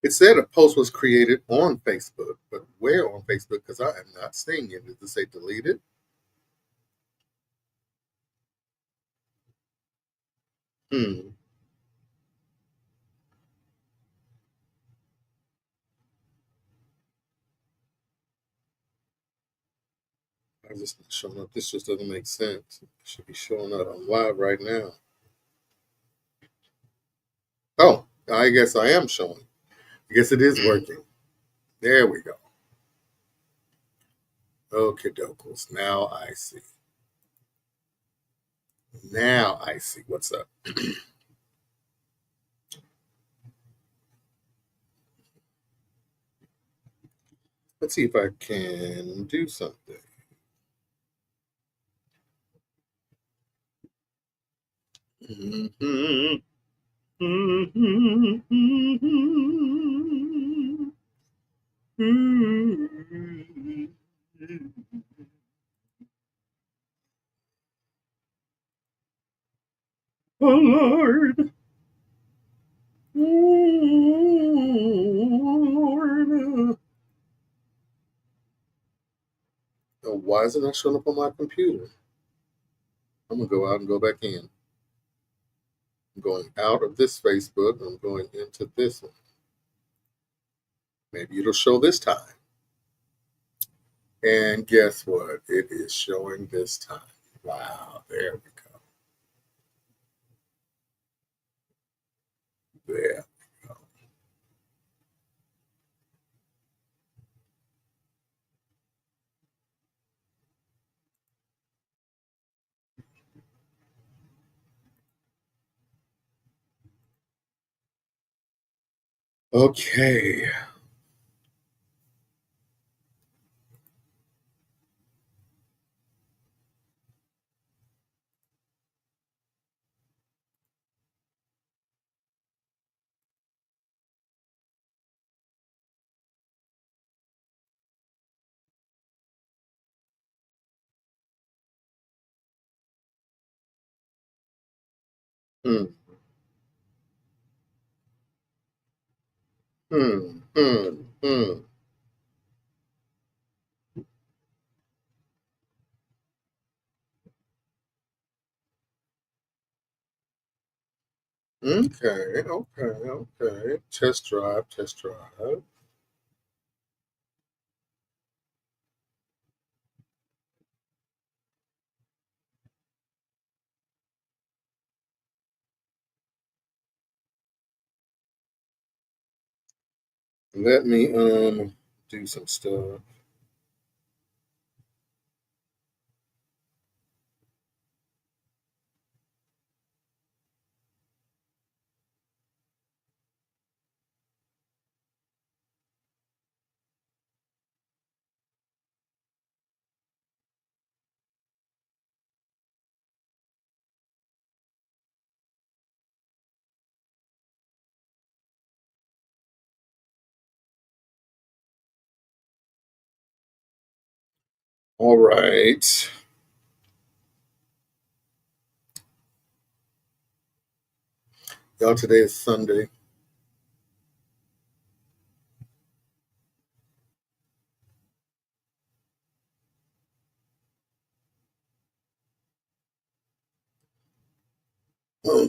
It said a post was created on Facebook, but where on Facebook? Because I am not seeing it. Did it say deleted? Hmm. I just not showing up. This just doesn't make sense. It should be showing up. I'm live right now. Oh, I guess I am showing. I guess it is working. There we go. Okay, dokos. Now I see. Now I see what's up. Let's see if I can do something. Mhm. Oh Lord. Lord. Oh, why is it not showing up on my computer? I'm gonna go out and go back in. I'm going out of this Facebook. I'm going into this one. Maybe it'll show this time. And guess what? It is showing this time. Wow, there we go. There we go. Okay. Hmm. Hmm. Hmm. Hmm. Okay. Okay. Okay. Test drive. Test drive. Let me do some stuff. All right. Y'all, today is Sunday.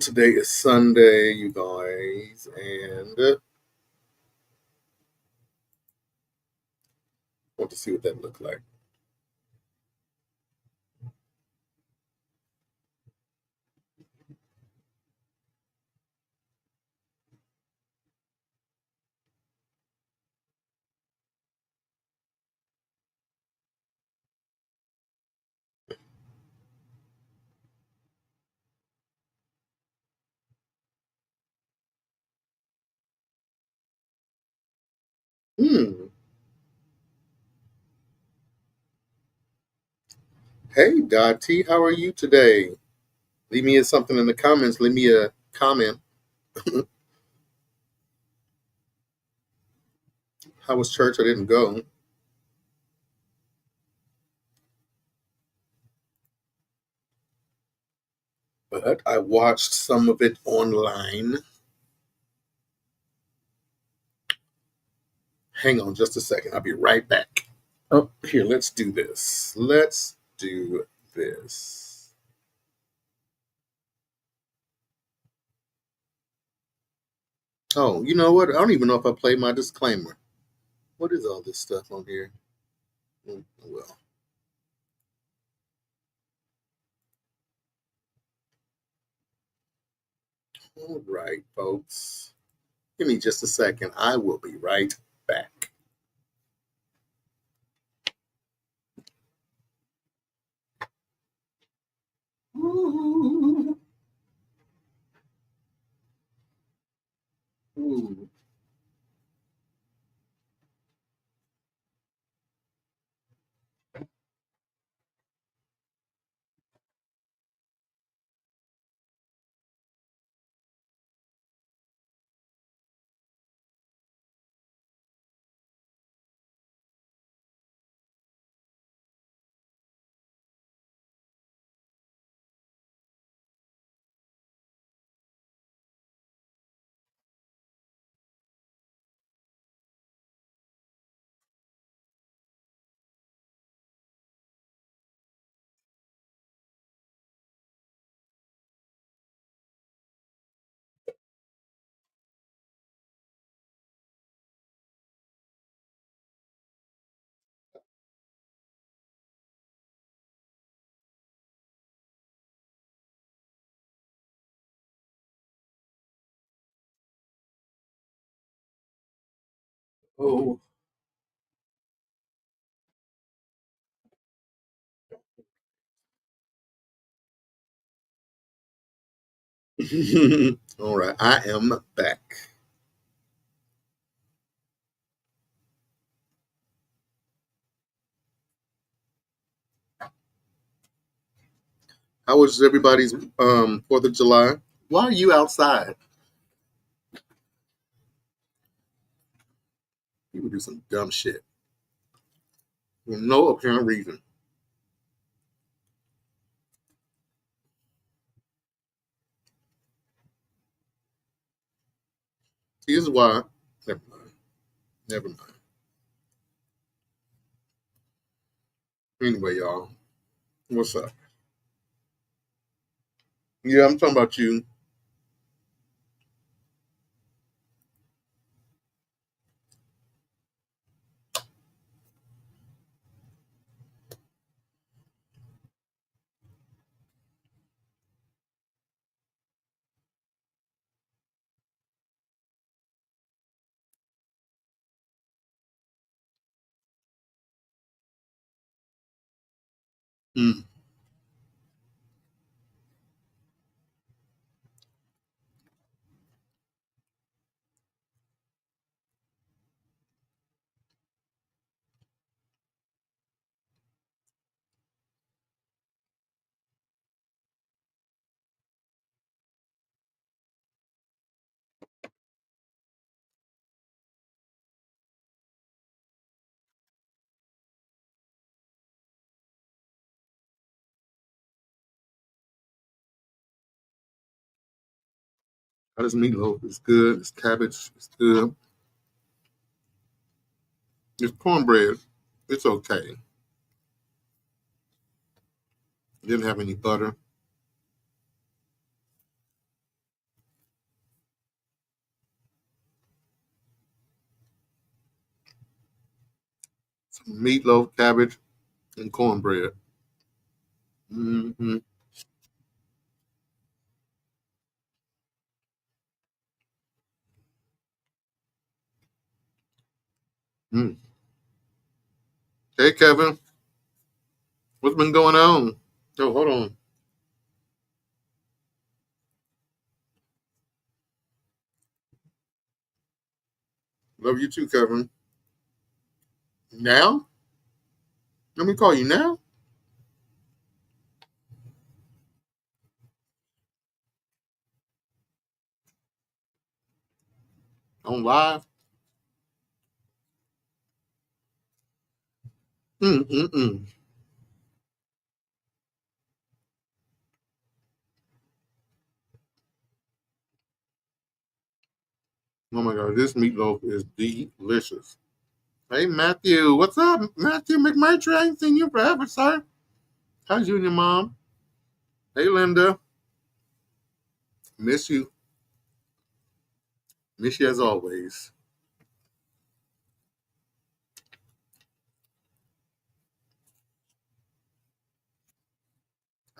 Today is Sunday, you guys, and want to see what that looked like. Hmm. Hey, Dottie, how are you today? Leave me something in the comments. Leave me a comment. How was church? I didn't go, but I watched some of it online. Hang on just a second. I'll be right back. Oh, here, let's do this. Let's do this. Oh, you know what? I don't even know if I played my disclaimer. What is all this stuff on here? Well, all right, folks. Give me just a second. I will be right back. Ooh. Ooh. Oh. All right, I am back. How was everybody's 4th of July? Why are you outside? People do some dumb shit for no apparent reason. Here's why. Never mind. Never mind. Anyway, y'all, what's up? Yeah, I'm talking about you. Mm. How does meatloaf? It's good. It's cabbage. It's good. It's cornbread. It's okay. It didn't have any butter. Some meatloaf, cabbage, and cornbread. Mm-hmm. Mm. Hey, Kevin, what's been going on? Oh, hold on. Love you too, Kevin. Now? Let me call you now? On live? Mm-mm-mm. Oh my God, this meatloaf is delicious. Hey, Matthew. What's up, Matthew McMurtry? I ain't seen you forever, sir. How's you and your mom? Hey, Linda. Miss you. Miss you as always.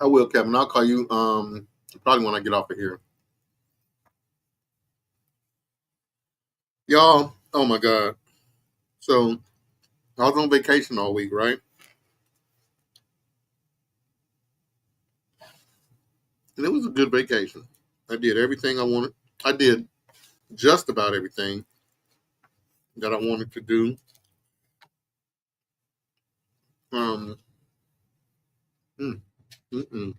I will, Kevin. I'll call you probably when I get off of here. Y'all, oh my God. So I was on vacation all week, right? And it was a good vacation. I did everything I wanted. I did just about everything that I wanted to do. Um, mm, mm-mm.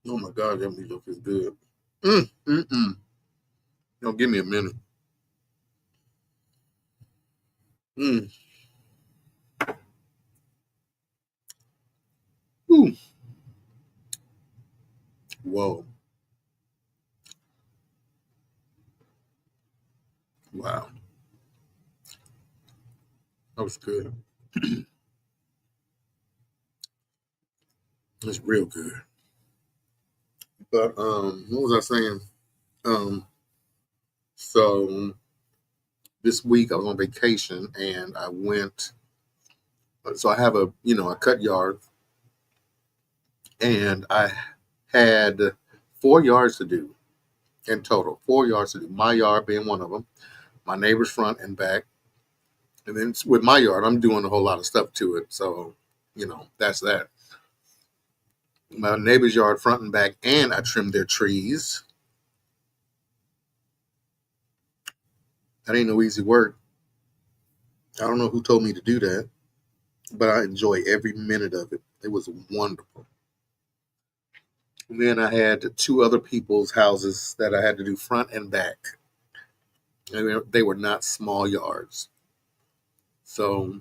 Oh my God, that meatloaf is good. Mm. No, give me a minute. Mm. Ooh. Whoa. Wow. That was good. It's real good. But what was I saying? Um, so this week I was on vacation and I went. So I have a cut yard, and I had 4 yards to do in total. 4 yards to do. My yard being one of them. My neighbor's front and back, and then with my yard, I'm doing a whole lot of stuff to it. So that's that. My neighbor's yard front and back, and I trimmed their trees. That ain't no easy work. I don't know who told me to do that, but I enjoy every minute of it. It was wonderful. And then I had two other people's houses that I had to do front and back. And they were not small yards. So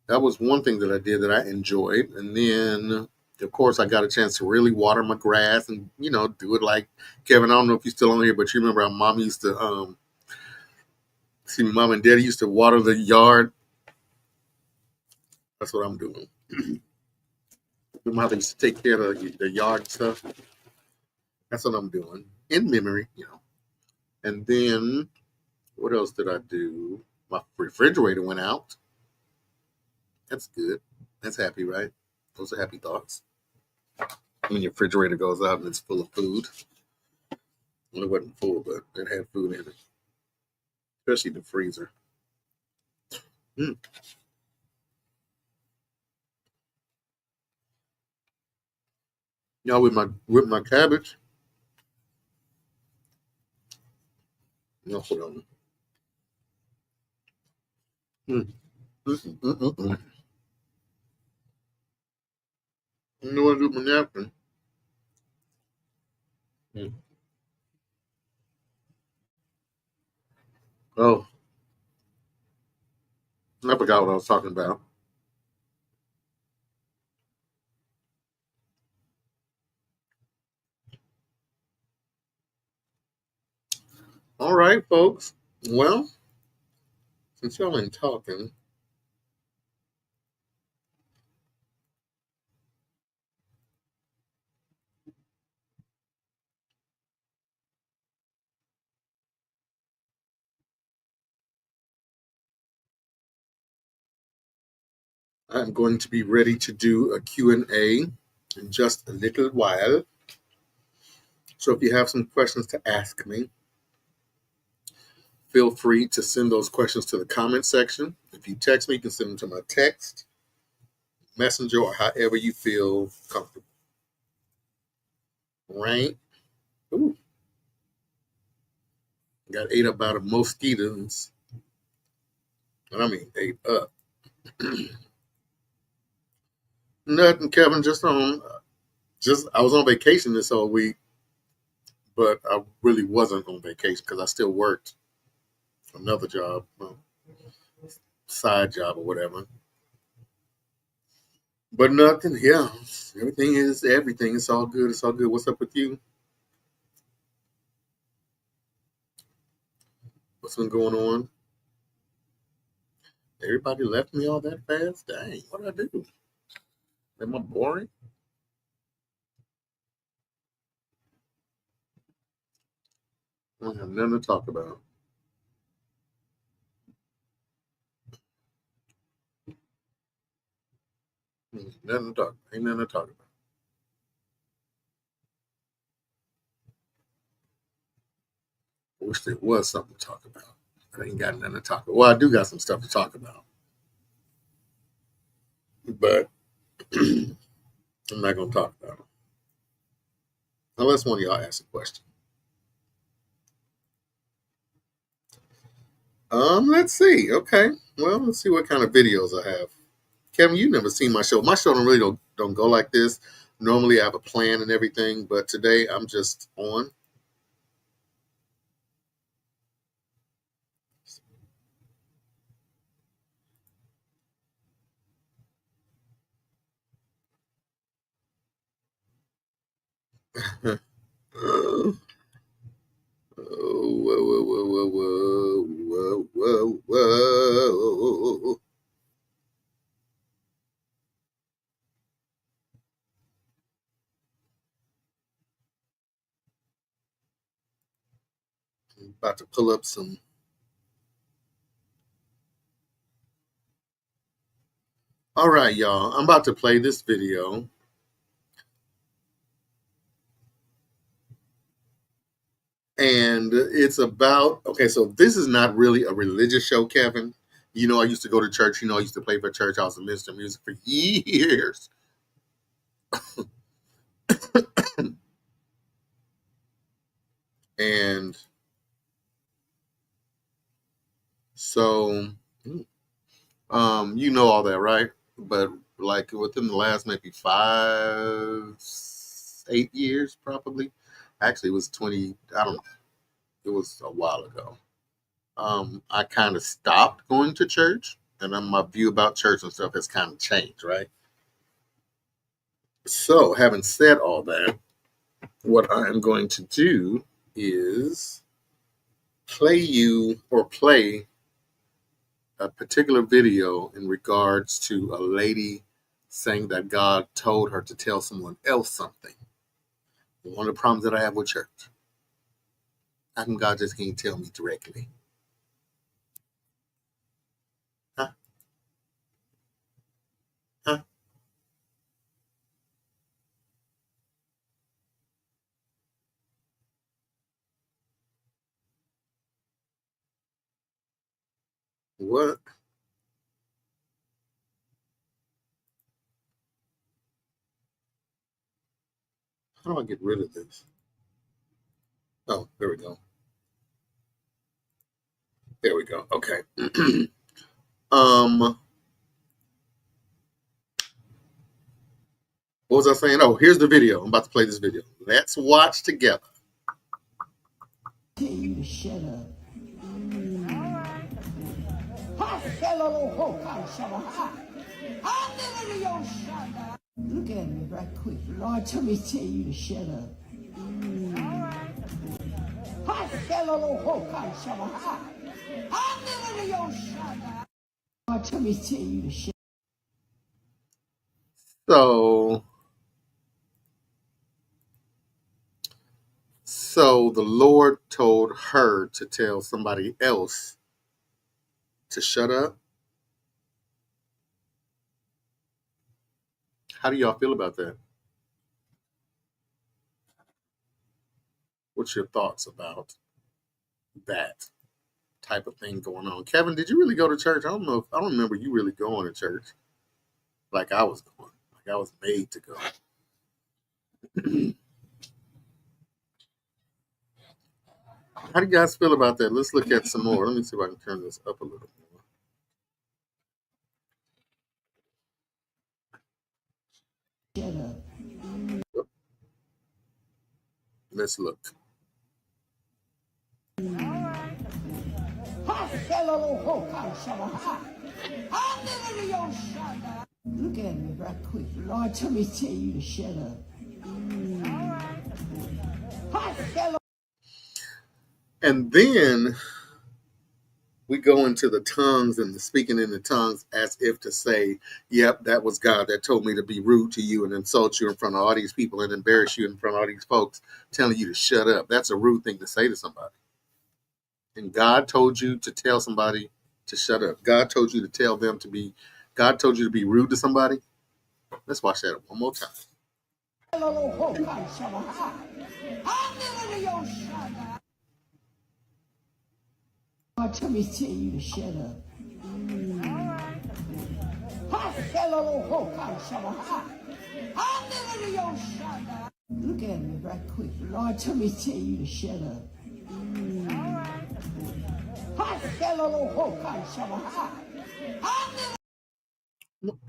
that was one thing that I did that I enjoyed. And then, of course, I got a chance to really water my grass and, do it like Kevin. I don't know if you're still on here, but you remember how mom used to, mom and daddy used to water the yard. That's what I'm doing. Remember how they used to take care of the yard stuff? That's what I'm doing in memory. And then what else did I do? My refrigerator went out. That's good. That's happy, right? Those are happy thoughts. When your refrigerator goes out and it's full of food. Well, it wasn't full, but it had food in it, especially the freezer. Mm. Y'all, with my cabbage. No, hold on. Mm. Mm. You know what I do with my napkin? Mm. Oh, I forgot what I was talking about. All right, folks. Well, since y'all ain't talking, I'm going to be ready to do a Q&A in just a little while. So if you have some questions to ask me, feel free to send those questions to the comment section. If you text me, you can send them to my text, messenger, or however you feel comfortable. Right? Ooh, got ate up by the mosquitoes. And I mean ate up. Nothing, Kevin, just I was on vacation this whole week, but I really wasn't on vacation because I still worked another job, side job or whatever. But nothing, yeah. Everything is everything. It's all good. It's all good. What's up with you? what's been going on? Everybody left me all that fast? Dang, what did I do? Am I boring? I don't have nothing to talk about. Nothing to talk about. Ain't nothing to talk about. I wish there was something to talk about. I ain't got nothing to talk about. Well, I do got some stuff to talk about. But I'm not going to talk about it. Unless one of y'all asks a question. Let's see. Okay. Well, let's see what kind of videos I have. Kevin, you've never seen my show. My show don't go like this. Normally I have a plan and everything, but today I'm just on. Whoa, whoa, whoa, whoa, whoa, whoa, whoa. I'm about to pull up some. All right, y'all. I'm about to play this video. And it's about, okay, so this is not really a religious show, Kevin. You know, I used to go to church. You know, I used to play for church. I was a minister of music for years. And so, you know all that, right? But like within the last maybe 5, 8 years, probably. Actually, it was 20. I don't know. It was a while ago. I kind of stopped going to church, and then my view about church and stuff has kind of changed, right? So, having said all that, what I am going to do is play a particular video in regards to a lady saying that God told her to tell someone else something. One of the problems that I have with church, how come God just can't tell me directly? Huh? Huh? What? How do I get rid of this? Oh, there we go. There we go. Okay. What was I saying? Oh, here's the video. I'm about to play this video. Let's watch together. Tell you to shut up. Look at me right quick. Lord, tell me to tell you to shut up. Lord, tell me to tell you to shut up. So the Lord told her to tell somebody else to shut up. How do y'all feel about that? What's your thoughts about that type of thing going on? Kevin, did you really go to church? I don't know. I don't remember you really going to church like I was going. Like I was made to go. How do you guys feel about that? Let's look at some more. Let me see if I can turn this up a little more. Shut up. Let's look. Look at me right quick. Lord, tell me to tell you to shut up. And then we go into the tongues and the speaking in the tongues as if to say, yep, that was God that told me to be rude to you and insult you in front of all these people and embarrass you in front of all these folks, telling you to shut up. That's a rude thing to say to somebody. And God told you to tell somebody to shut up. God told you to tell them to be, God told you to be rude to somebody. Let's watch that one more time. God told me to tell you to shut up. Look at me right quick. Lord told me to tell you to shut up.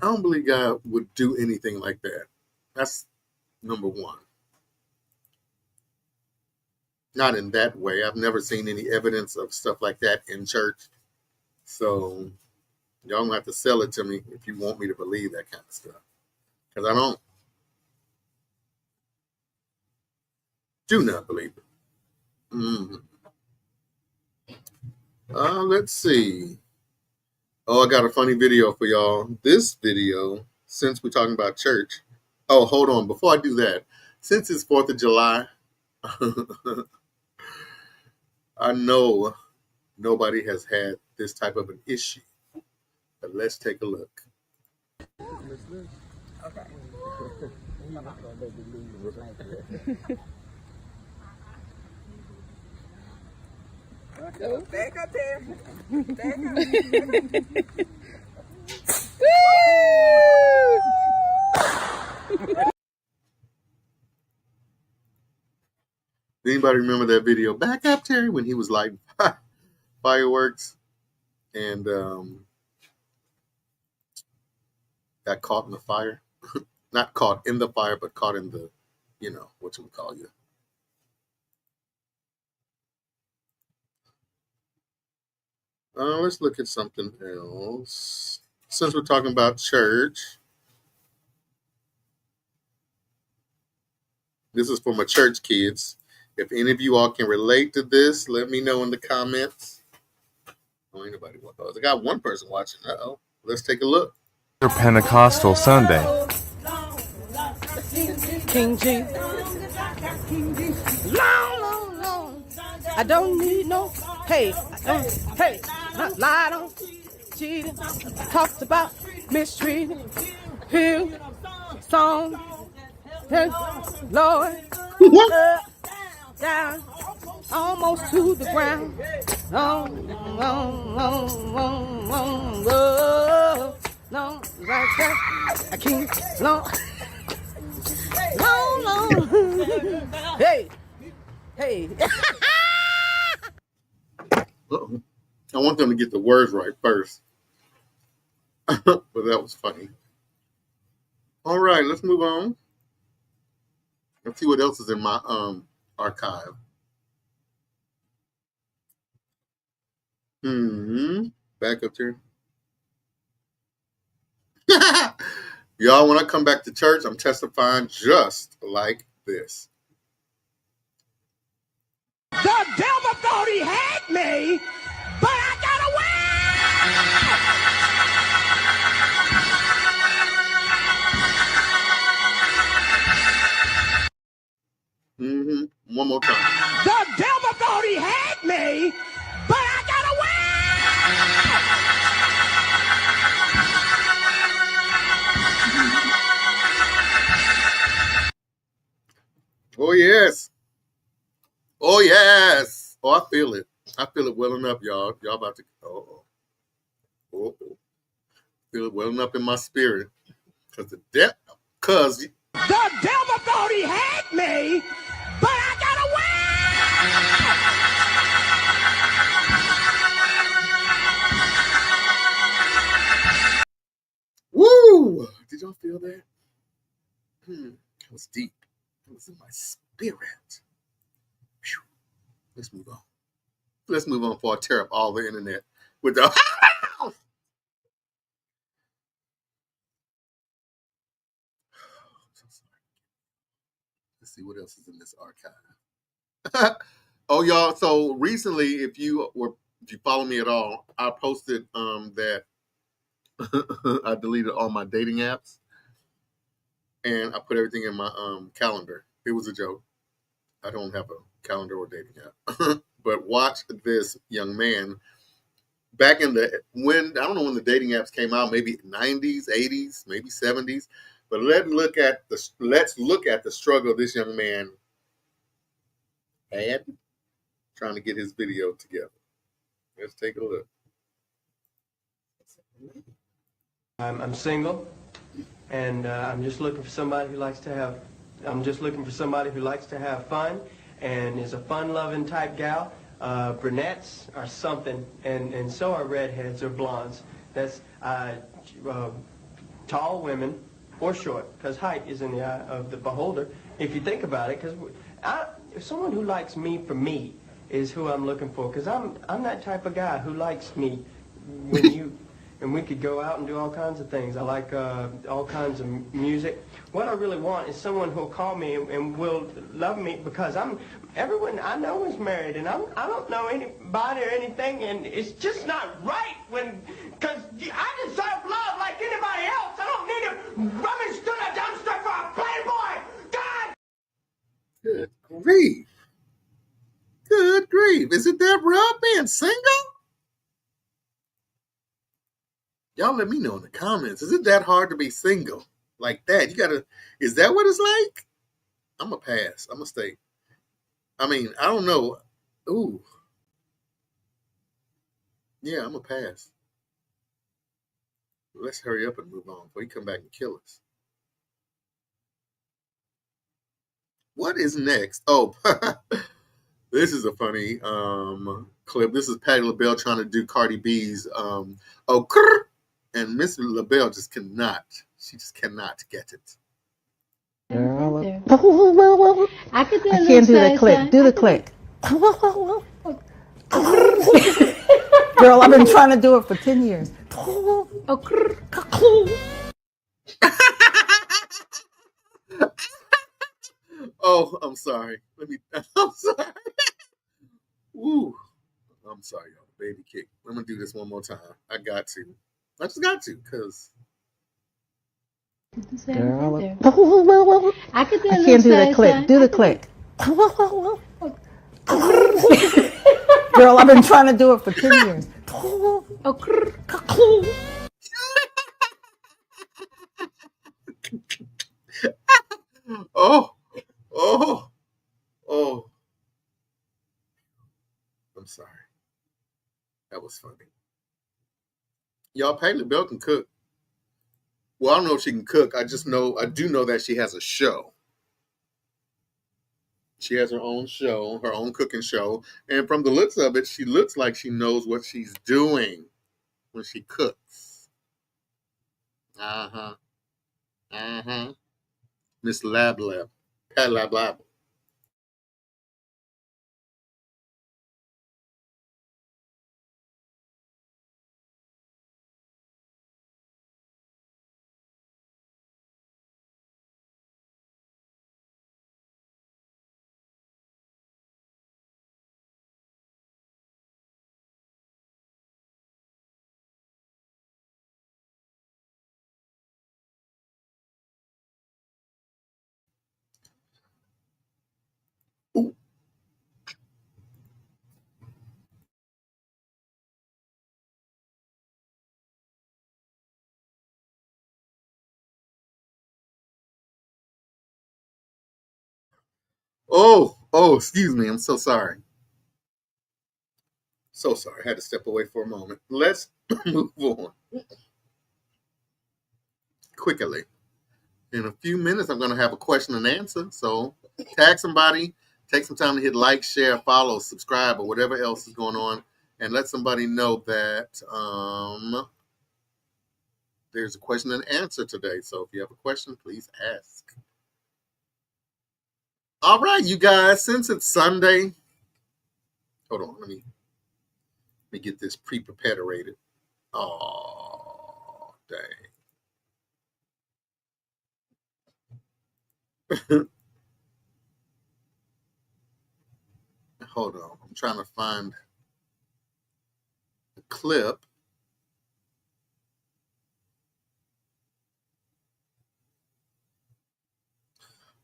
I don't believe God would do anything like that. That's number one. Not in that way. I've never seen any evidence of stuff like that in church. So y'all don't have to sell it to me if you want me to believe that kind of stuff. Because I don't. Do not believe it. Let's see. Oh, I got a funny video for y'all. This video, since we're talking about church. Oh, hold on. Before I do that, since it's 4th of July, I know nobody has had this type of an issue. But let's take a look. Okay. Back up there. Back up. Anybody remember that video? Back up, Terry, when he was lighting fireworks and got caught in the fire. Not caught in the fire, but caught in the, what you would call you. Let's look at something else. Since we're talking about church, this is for my church kids. If any of you all can relate to this, let me know in the comments. Oh, ain't nobody want those. I got one person watching. Uh-oh. Let's take a look. Pentecostal Sunday. King G. Long, long, long. I don't need no. Hey, not lied on, cheated, talked about, mistreated, healed, song, Lord, up, down, almost to the ground. Long, long, long, long, long, long, long, right there. I can't, long, long, long. Hey, hey. Uh-oh. I want them to get the words right first. But that was funny. All right, let's move on. Let's see what else is in my archive. Back up here. Y'all, when I come back to church, I'm testifying just like this. The devil thought he had me, but I got One more time. The devil thought he had me, but I Oh, yes. Oh, yes. Oh, I feel it. I feel it welling up, y'all. Y'all about to. Oh. Feel it welling up in my spirit. Because the devil thought he had me, but I got away. Woo! Did y'all feel that? That was deep. It was in my spirit. Whew. Let's move on. Let's move on before I tear up all the internet with the. Let's see what else is in this archive. Oh, y'all. So recently, if you were if you follow me at all, I posted that I deleted all my dating apps and I put everything in my calendar. It was a joke. I don't have a calendar or dating app. But watch this young man back in the when I don't know when the dating apps came out, maybe 90s, 80s, maybe 70s. But let's look at the struggle this young man had trying to get his video together. Let's take a look. I'm single, and I'm just looking for somebody who likes to have. I'm just looking for somebody who likes to have fun, and is a fun-loving type gal. Brunettes are something, and so are redheads or blondes. That's tall women or short, because height is in the eye of the beholder. If you think about it, because someone who likes me for me is who I'm looking for, because I'm that type of guy who likes me when you. And we could go out and do all kinds of things. I like all kinds of music. What I really want is someone who'll call me and will love me, because everyone I know is married, and I don't know anybody or anything, and it's just not right because I deserve love like anybody else. I don't need to rummage through the dumpster for a playboy. God! Good grief. Good grief. Is it that rough being single? Y'all let me know in the comments. Is it that hard to be single like that? Is that what it's like? I'm going to pass. I'm going to stay. I mean, I don't know. Ooh. Yeah, I'm going to pass. Let's hurry up and move on before you come back and kill us. What is next? Oh, this is a funny clip. This is Patti LaBelle trying to do Cardi B's and Miss LaBelle just cannot. She just cannot get it. Girl, I can't do that click. Do the click. Girl, I've been trying to do it for 10 years. Oh, I'm sorry. I'm sorry. Woo. I'm sorry, y'all. Baby kick. I'm going to do this one more time. I just got to, because. Girl, I can't do that click. Do the click. Girl, I've been trying to do it for 10 years. Oh. I'm sorry. That was funny. Y'all, Patti LaBelle can cook. Well, I don't know if she can cook. I do know that she has a show. She has her own show, her own cooking show. And from the looks of it, she looks like she knows what she's doing when she cooks. Uh-huh. Miss Lab, Patti LaBelle. Ooh. Oh, excuse me. I'm so sorry. So sorry. I had to step away for a moment. Let's move on quickly. In a few minutes, I'm going to have a question and answer. So tag somebody, take some time to hit like, share, follow, subscribe, or whatever else is going on, and let somebody know that there's a question and answer today. So if you have a question, please ask. All right, you guys, since it's Sunday, hold on, let me get this pre-preparated. Oh, dang. Hold on, I'm trying to find clip.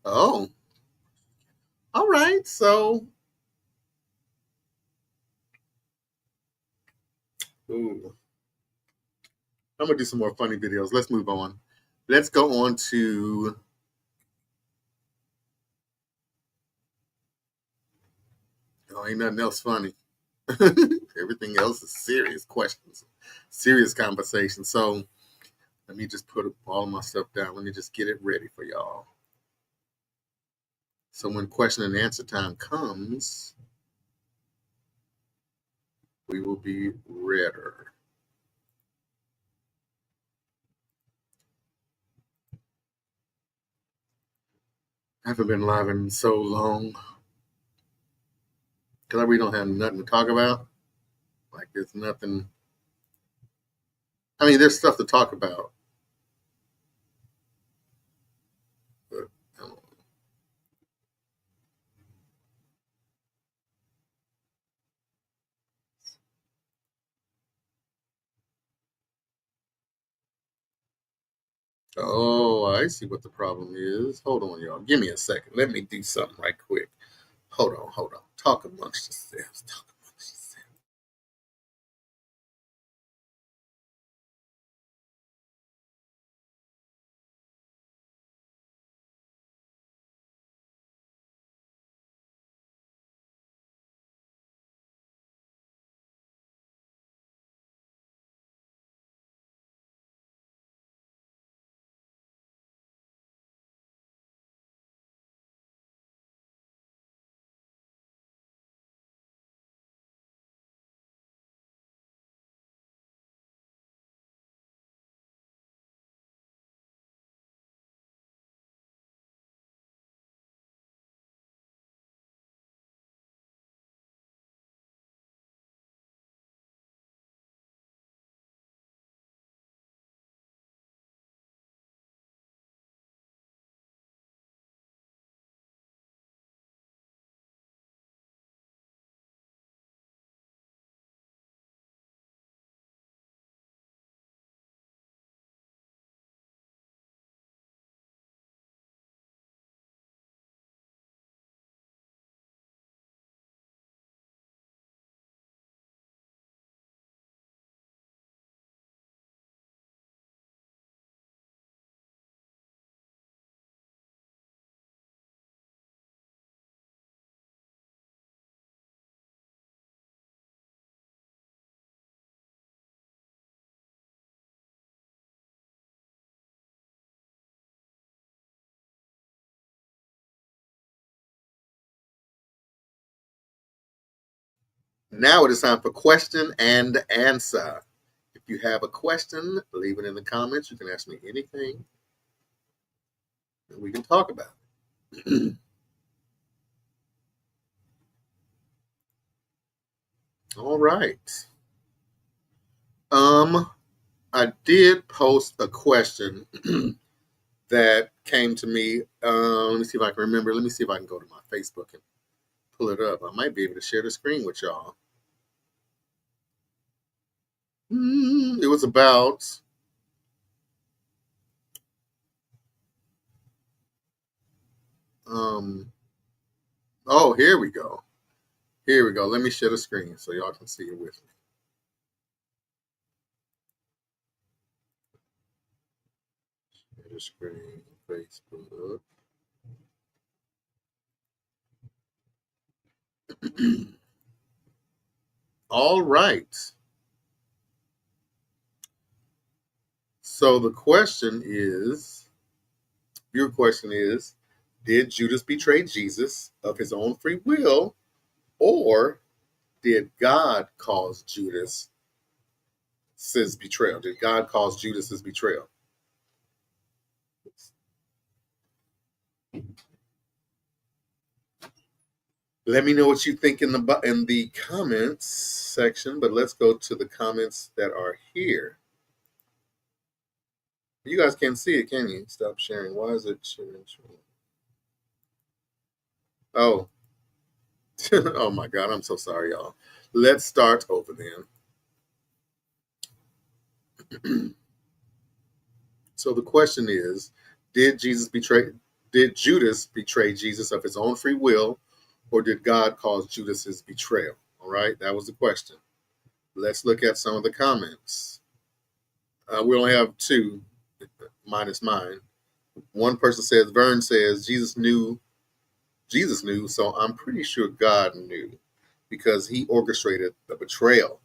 Oh, all right. So, ooh, I'm gonna do some more funny videos. Let's move on. Let's go on to ain't nothing else funny. Everything else is serious questions, serious conversation. So let me just put all my stuff down. Let me just get it ready for y'all. So when question and answer time comes, we will be ready. I haven't been live in so long because I really don't have nothing to talk about. Like there's nothing. I mean, there's stuff to talk about, but I don't know. Oh, I see what the problem is. Hold on, y'all. Give me a second. Let me do something right quick. Hold on, hold on. Talk amongst yourselves. Talk amongst yourselves. Now it is time for question and answer. If you have a question, leave it in the comments. You can ask me anything that we can talk about. All right. I did post a question that came to me. Let me see if I can remember. Let me see if I can go to my Facebook and pull it up. I might be able to share the screen with y'all. It was about oh, here we go. Here we go. Let me share the screen so y'all can see it with me. Share the screen, Facebook. All right. So the question is, your question is, did Judas betray Jesus of his own free will, or did God cause Judas's betrayal? Did God cause Judas's betrayal? Let me know what you think in the comments section, but let's go to the comments that are here. You guys can't see it, can you? Stop sharing. Why is it sharing? Oh. Oh my God, I'm so sorry, y'all. Let's start over then. So the question is, did Judas betray Jesus of his own free will, or did God cause Judas's betrayal? All right, that was the question. Let's look at some of the comments. We only have two, minus mine. One person says, Vern says, Jesus knew, so I'm pretty sure God knew because he orchestrated the betrayal.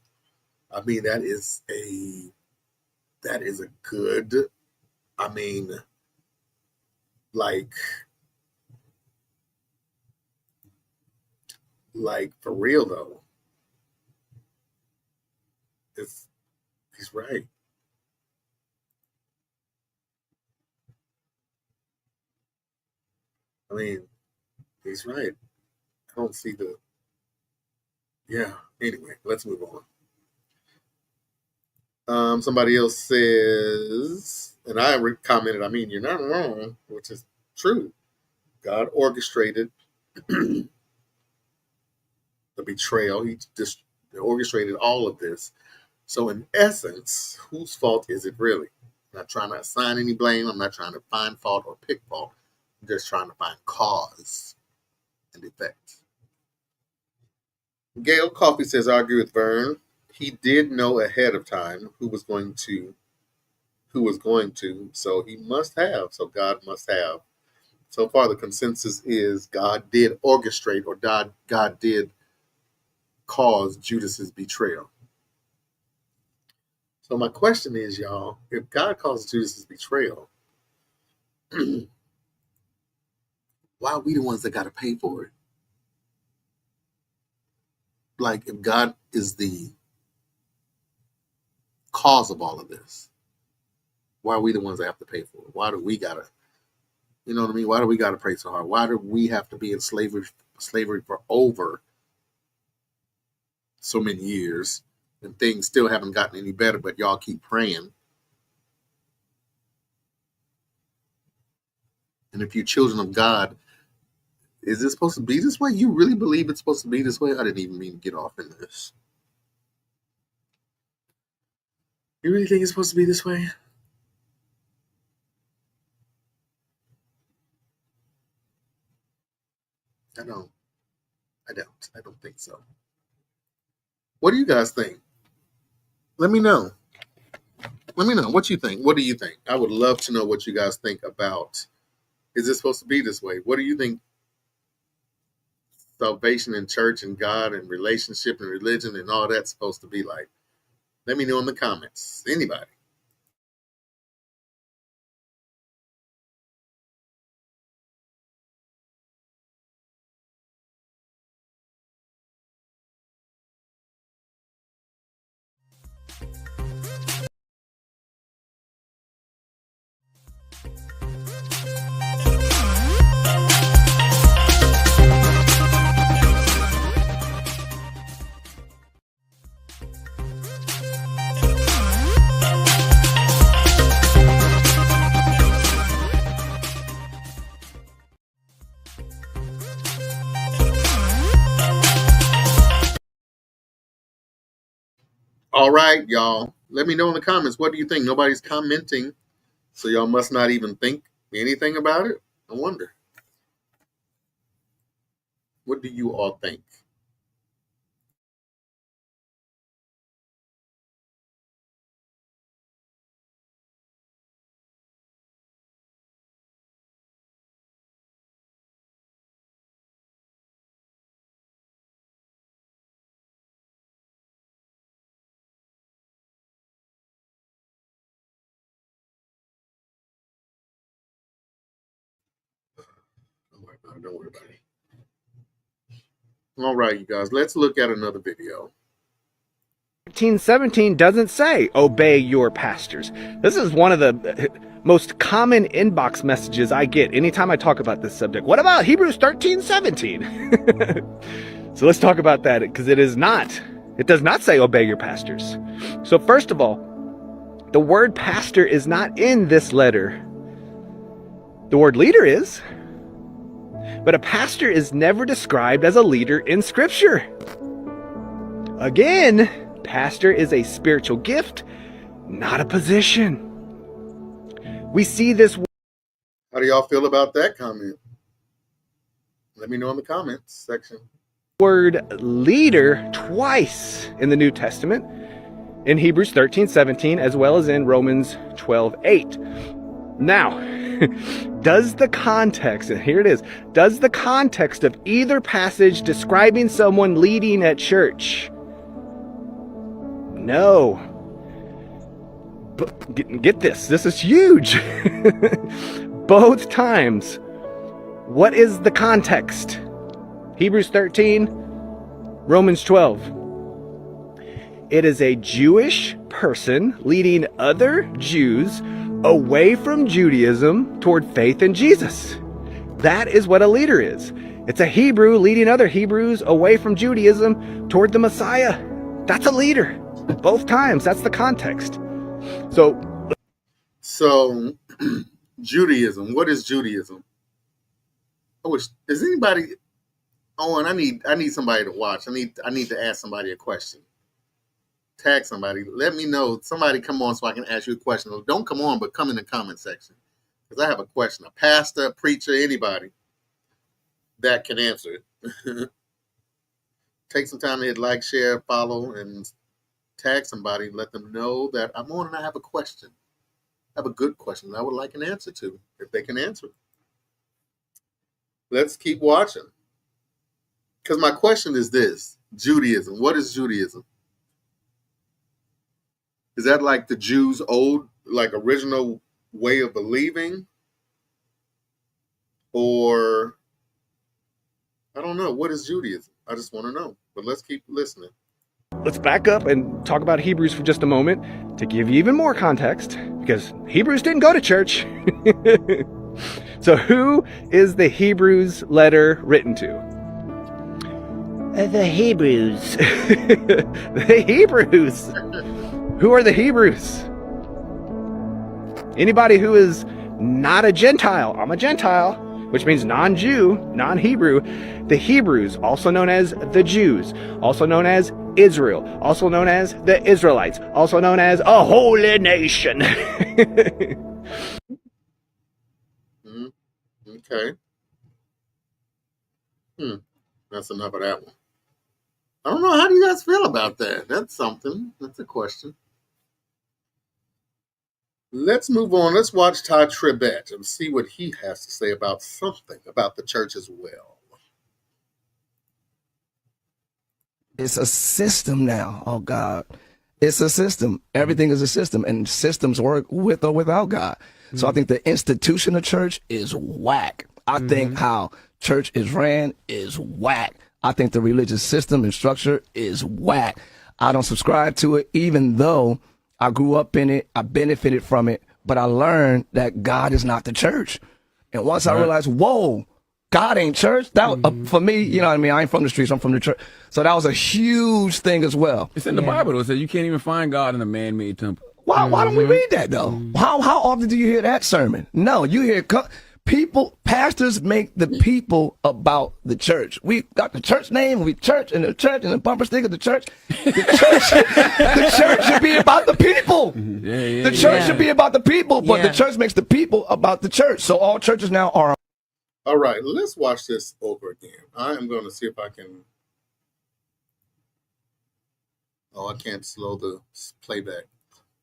I mean, that is a good, I mean, like for real though. He's right. I mean, he's right. I don't see the, yeah. Anyway, let's move on. Somebody else says, and I commented, I mean, you're not wrong, which is true. God orchestrated the betrayal. He just orchestrated all of this. So in essence, whose fault is it really? I'm not trying to assign any blame. I'm not trying to find fault or pick fault. I'm just trying to find cause and effect. Gail Coffey says, I agree with Vern. He did know ahead of time who was going to, so he must have, so God must have. So far, the consensus is God did orchestrate, or God did cause Judas's betrayal. So my question is, y'all, if God caused Judas's betrayal, why are we the ones that got to pay for it? Like, if God is the cause of all of this, why are we the ones that have to pay for it? Why do we gotta, you know what I mean? Why do we gotta pray so hard? Why do we have to be in slavery for over so many years, and things still haven't gotten any better, but y'all keep praying? And if you're children of God, is this supposed to be this way? You really believe it's supposed to be this way? I didn't even mean to get off in this. You really think it's supposed to be this way? I don't think so. What do you guys think? Let me know. What you think. What do you think? I would love to know what you guys think about, is this supposed to be this way? What do you think salvation and church and God and relationship and religion and all that's supposed to be like? Let me know in the comments. Anybody. All right, y'all. Let me know in the comments. What do you think? Nobody's commenting, so y'all must not even think anything about it. I wonder. What do you all think? Don't worry about it. All right, you guys. Let's look at another video. 13:17 doesn't say obey your pastors. This is one of the most common inbox messages I get anytime I talk about this subject. What about Hebrews 13:17? So let's talk about that, because it does not say obey your pastors. So first of all, the word pastor is not in this letter. The word leader is, but a pastor is never described as a leader in Scripture. Again, pastor is a spiritual gift not a position. We see this How do y'all feel about that comment? Let me know in the comments section. word leader twice in the New Testament, in Hebrews 13:17, as well as in Romans 12:8. Now, does the context, and here it is, does the context of either passage describing someone leading at church? No. But get this. This is huge. Both times. What is the context? Hebrews 13, Romans 12. It is a Jewish person leading other Jews away from Judaism toward faith in Jesus. That is what a leader is. It's a Hebrew leading other Hebrews away from Judaism toward the Messiah. That's a leader. Both times. That's the context. So Judaism. What is Judaism? Is anybody? Owen, I need somebody to watch. I need to ask somebody a question. Tag somebody. Let me know. Somebody come on so I can ask you a question. Don't come on, but come in the comment section because I have a question. A pastor, a preacher, anybody that can answer it. Take some time to hit like, share, follow, and tag somebody. Let them know that I'm on and I have a question. I have a good question I would like an answer to if they can answer it. Let's keep watching. Because my question is this: Judaism. What is Judaism? Is that like the Jews' old, like original way of believing? Or, I don't know. What is Judaism? I just want to know. But let's keep listening. let's back up and talk about Hebrews for just a moment to give you even more context, because Hebrews didn't go to church. So who is the Hebrews letter written to? The Hebrews. The Hebrews. Who are the Hebrews? Anybody who is not a Gentile. I'm a Gentile, which means non-Jew, non-Hebrew. The Hebrews, also known as the Jews, also known as Israel, also known as the Israelites, also known as a holy nation. Okay. That's enough of that one. I don't know. How do you guys feel about that? That's something. That's a question. Let's move on. Let's watch Ty Tribbett and see what he has to say about something about the church as well. It's a system now. Oh, God. It's a system. Everything is a system, and systems work with or without God. So I think the institution of church is whack. I think how church is ran is whack. I think the religious system and structure is whack. I don't subscribe to it, even though I grew up in it. I benefited from it, but I learned that God is not the church. And once I realized, whoa, God ain't church. That for me, you know what I mean? I ain't from the streets. I'm from the church. So that was a huge thing as well. It's in the Bible, though. It says you can't even find God in a man-made temple. Why don't we read that, though? How often do you hear that sermon? No, you hear pastors make the people about the church. We got the church name, we church and the bumper sticker, the church. The church should be about the people. The church should be about the people, but the church makes the people about the church. So all churches now are. All right, let's watch this over again. I am going to see if I can. Oh, I can't slow the playback.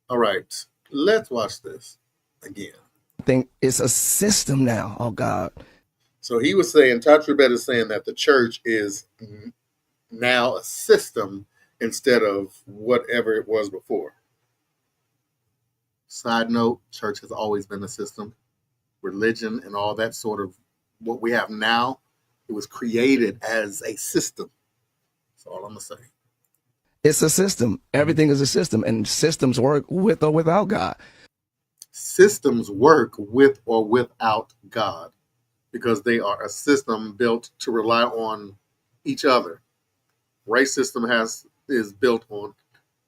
All right, let's watch this again. I think it's a system now. Oh, God. So he was saying, Ty Tribbett is saying that the church is now a system instead of whatever it was before. Side note, church has always been a system. Religion and all that sort of what we have now, it was created as a system. That's all I'm going to say. It's a system. Everything is a system, and systems work with or without God. Systems work with or without God because they are a system built to rely on each other. Race system is built on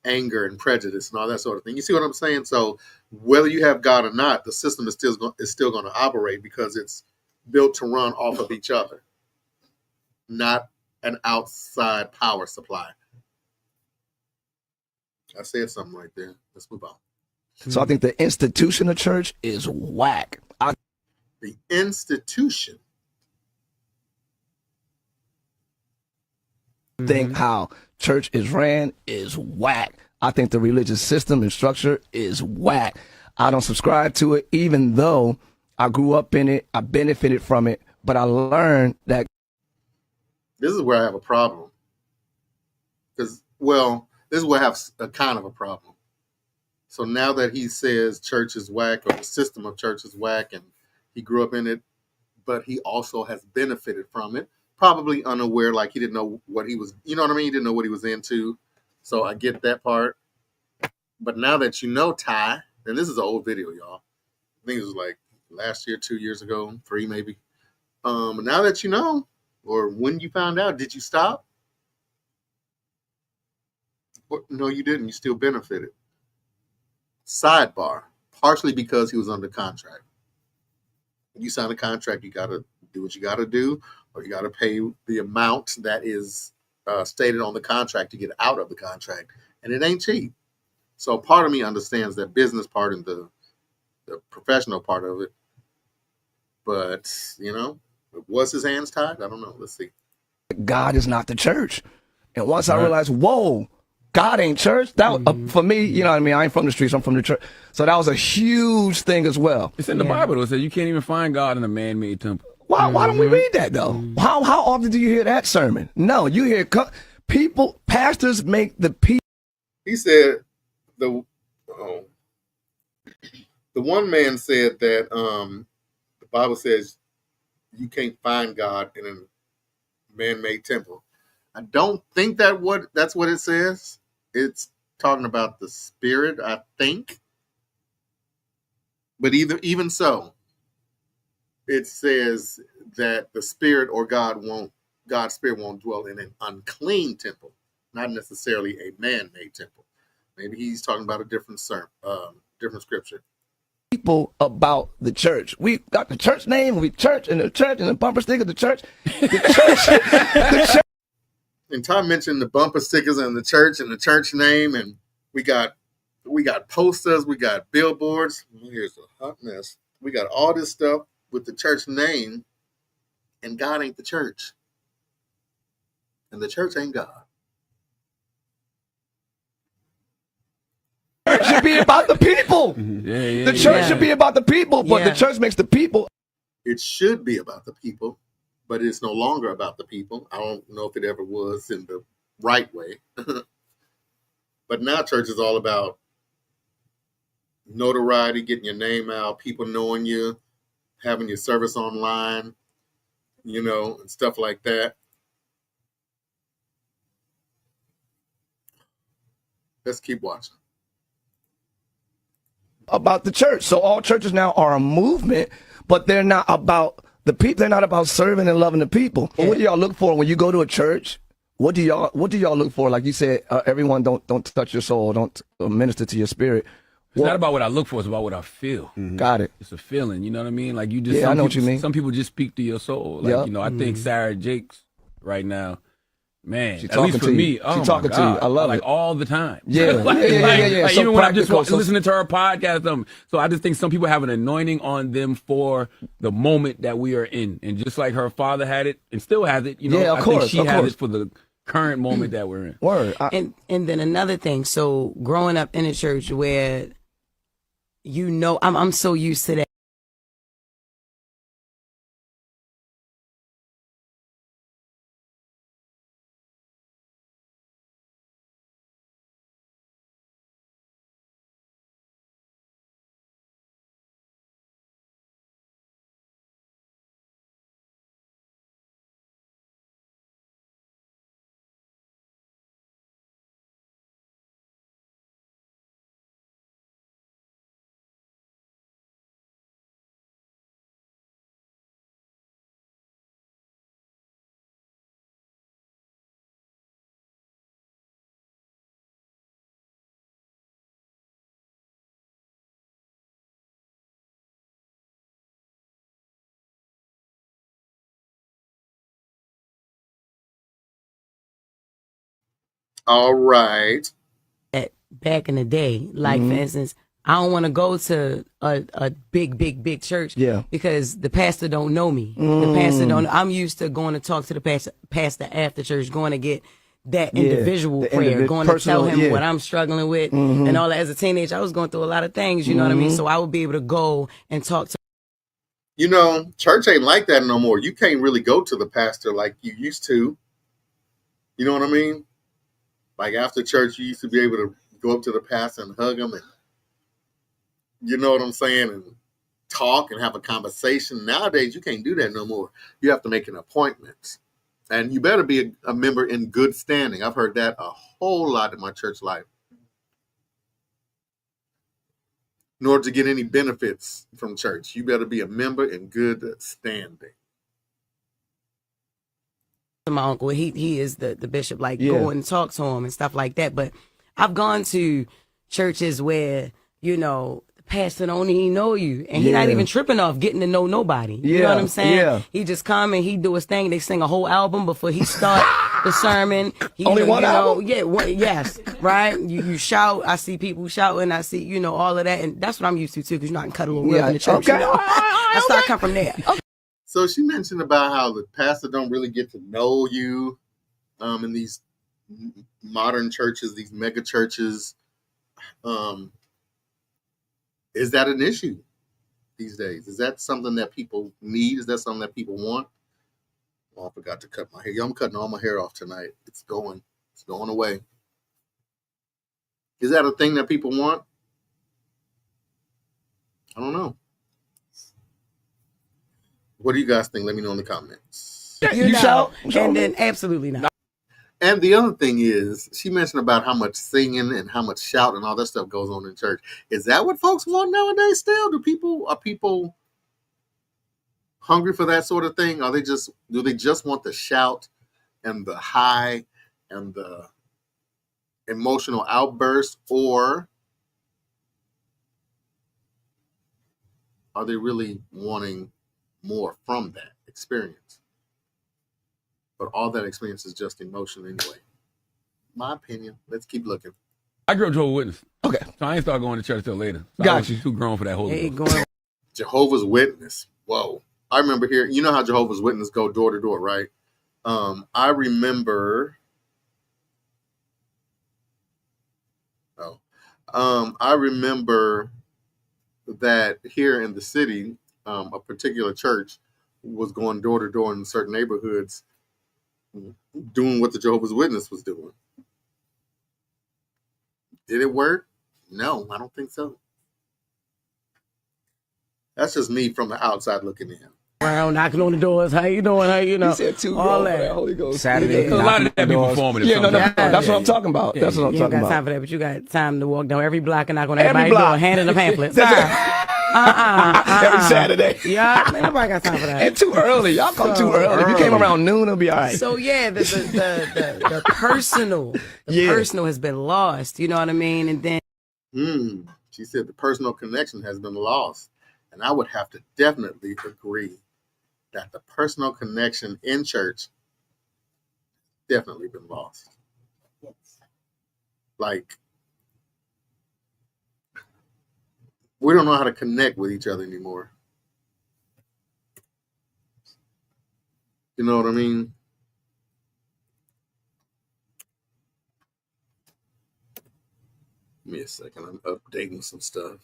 anger and prejudice and all that sort of thing. You see what I'm saying? So whether you have God or not, the system is still going to operate because it's built to run off of each other, not an outside power supply. I said something right there. Let's move on. So I think the institution of church is whack. The institution. Think how church is ran is whack. I think the religious system and structure is whack. I don't subscribe to it, even though I grew up in it, I benefited from it, but I learned that. This is where I have a problem. Because, well, this is where I have a kind of a problem. So now that he says church is whack, or the system of church is whack, and he grew up in it, but he also has benefited from it, probably unaware, like he didn't know what he was, you know what I mean? He didn't know what he was into. So I get that part. But now that you know Ty, and this is an old video, y'all. I think it was like last year, 2 years ago, 3 maybe. Now that you know, or when you found out, did you stop? No, you didn't. You still benefited. Sidebar, partially because he was under contract. When you sign a contract, you got to do what you got to do, or you got to pay the amount that is stated on the contract to get out of the contract. And it ain't cheap. So part of me understands that business part and the professional part of it. But, you know, was his hands tied? I don't know. Let's see. God is not the church. And once I realized, whoa, God ain't church. That for me, you know what I mean? I ain't from the streets. I'm from the church. So that was a huge thing as well. It's in the Bible, though. It says you can't even find God in a man-made temple. Why don't we read that, though? How often do you hear that sermon? No, you hear people, pastors make the people. He said, the one man said that the Bible says you can't find God in a man-made temple. I don't think that's what it says. It's talking about the spirit, I think. But even so, it says that the spirit or God's spirit won't dwell in an unclean temple, not necessarily a man-made temple. Maybe he's talking about a different different scripture. People about the church. We got the church name, we church and the bumper sticker, the church. The church. And Tom mentioned the bumper stickers and the church name, and we got posters, we got billboards. Here's a hot mess. We got all this stuff with the church name, and God ain't the church. And the church ain't God. The church should be about the people. The church should be about the people, but the church makes the people. It should be about the people, but it's no longer about the people. I don't know if it ever was in the right way. But now church is all about notoriety, getting your name out, people knowing you, having your service online, you know, and stuff like that. Let's keep watching. About the church. So all churches now are a movement, but they're not about the people. They're not about serving and loving the people. Yeah. What do y'all look for when you go to a church? What do y'all look for? Like you said, everyone don't touch your soul, don't minister to your spirit. It's not about what I look for, it's about what I feel. Got it. It's a feeling, you know what I mean? Like you just I know what you mean. Some people just speak to your soul. Like, you know, I think Sarah Jakes right now, man, She's at least talking for to me, you. oh She's talking to you. I love like it. all the time. Yeah. like, So even when I'm just practical, listening to her podcast. So I just think some people have an anointing on them for the moment that we are in. And just like her father had it and still has it, you know, I think she has it for the current moment that we're in. Word. And then another thing, so growing up in a church where, you know, I'm so used to that. All right. Back in the day, like for instance, I don't want to go to a big church because the pastor don't know me. The pastor don't. I'm used to going to talk to the pastor after church, going to get that individual prayer, going to tell him what I'm struggling with and all that. As a teenager, I was going through a lot of things, you know what I mean? So I would be able to go and talk to. You know, church ain't like that no more. You can't really go to the pastor like you used to. You know what I mean? Like after church, you used to be able to go up to the pastor and hug him and, you know what I'm saying, and talk and have a conversation. Nowadays, you can't do that no more. You have to make an appointment. And you better be a member in good standing. I've heard that a whole lot in my church life. In order to get any benefits from church, you better be a member in good standing. My uncle, he is the bishop, like go and talk to him and stuff like that. But I've gone to churches where, you know, the pastor don't even know you and he's not even tripping off getting to know nobody. You know what I'm saying? He just come and he do his thing. They sing a whole album before he start the sermon. Only one album? Yes, right? You shout. I see people shouting. I see, you know, all of that. And that's what I'm used to too, because you know I can cut a little real in the church. Okay. You know? I start come from there. Okay. So she mentioned about how the pastor don't really get to know you in these modern churches, these mega churches. Is that an issue these days? Is that something that people need? Is that something that people want? Oh, I forgot to cut my hair. I'm cutting all my hair off tonight. It's going away. Is that a thing that people want? I don't know. What do you guys think? Let me know in the comments. You shout? And then absolutely not. And the other thing is, she mentioned about how much singing and how much shouting and all that stuff goes on in church. Is that what folks want nowadays still? Are people hungry for that sort of thing? Do they just want the shout and the high and the emotional outburst, or are they really wanting more from that experience? But all that experience is just emotion anyway. My opinion. Let's keep looking. I grew up Jehovah's Witness. Okay. So I ain't start going to church till later. So Got I was too grown for that whole thing. Jehovah's Witness. Whoa. I remember hearing, you know how Jehovah's Witness go door to door, right? I remember that here in the city, a particular church was going door to door in certain neighborhoods doing what the Jehovah's Witness was doing. Did it work? No, I don't think so. That's just me from the outside looking in. Around knocking on the doors. How you doing? How you know? He said two all that. Holy Ghost. Saturday. A lot of that be performative. Yeah, no, that's what I'm talking about. That's what I'm you talking ain't got about. time for that, but you got time to walk down every block and knock on everybody's door, handing the pamphlet. Every Saturday. Yeah, man, nobody got time for that. And too early. Y'all come too early. If you came around noon, it'll be all right. So yeah, the personal, personal has been lost. You know what I mean? And then she said the personal connection has been lost, and I would have to definitely agree that the personal connection in church definitely been lost. Yes. Like, we don't know how to connect with each other anymore. You know what I mean? Give me a second. I'm updating some stuff.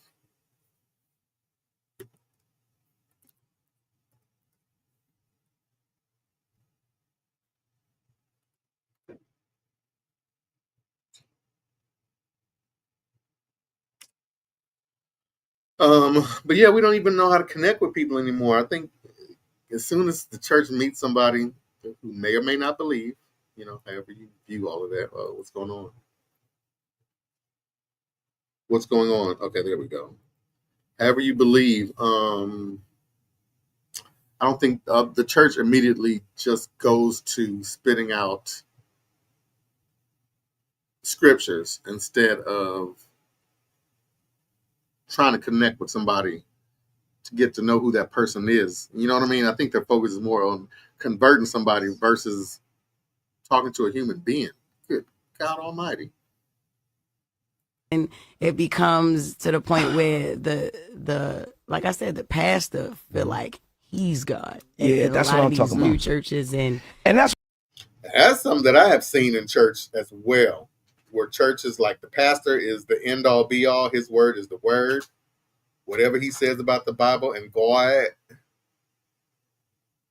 But yeah, we don't even know how to connect with people anymore. I think as soon as the church meets somebody who may or may not believe, you know, however you view all of that, what's going on? What's going on? Okay, there we go. However you believe, I don't think the church immediately just goes to spitting out scriptures instead of trying to connect with somebody to get to know who that person is. You know what I mean? I think their focus is more on converting somebody versus talking to a human being. Good God Almighty. And it becomes to the point where the like I said, the pastor feel like he's God. Yeah, that's what I'm talking about. New churches and that's something that I have seen in church as well, where churches like the pastor is the end all be all. His word is the word. Whatever he says about the Bible, and God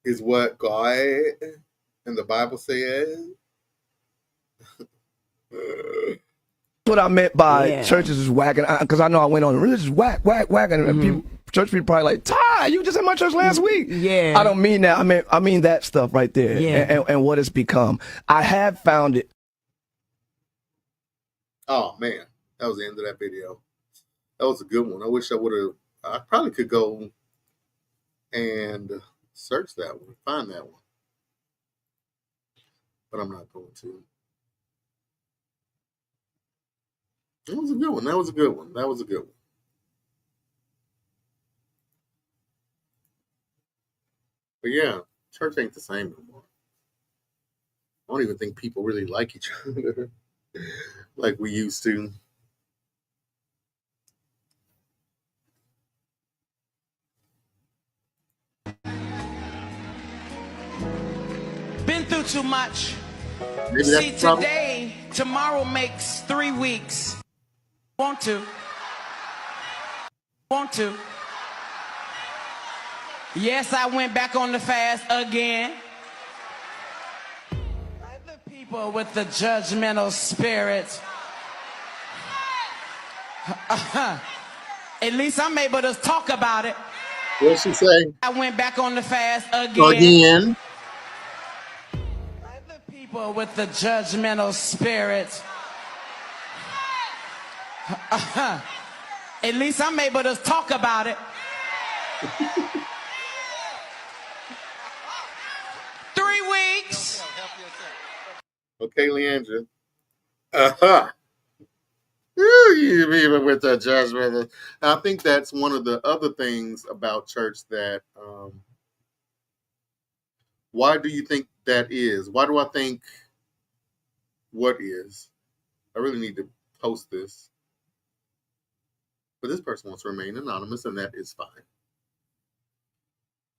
is what God and the Bible says. What I meant by churches is whacking, because I know I went on religious whack, and people, church people probably like, Ty, you just at my church last week. Yeah, I don't mean that. I mean that stuff right there. Yeah, and what it's become. I have found it. Oh man, that was the end of that video. That was a good one. I wish I would have. I probably could go and search that one, find that one, but I'm not going to. That was a good one. That was a good one. That was a good one. But yeah, church ain't the same anymore. I don't even think people really like each other like we used to. Been through too much. Maybe See, today, tomorrow makes 3 weeks. Want to. Yes, I went back on the fast again. Other people with the judgmental spirit. At least I'm able to talk about it. What'd she say? I went back on the fast again. Other people with the judgmental spirit. At least I'm able to talk about it. 3 weeks. Okay, Leandra. You even with the judgment. I think that's one of the other things about church that. Why do you think that is? Why do I think what is? I really need to post this. But this person wants to remain anonymous, and that is fine.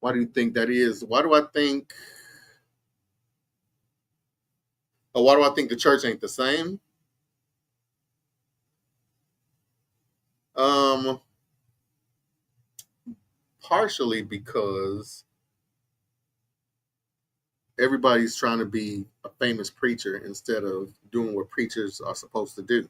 Why do you think that is? Why do I think the church ain't the same? Partially because everybody's trying to be a famous preacher instead of doing what preachers are supposed to do.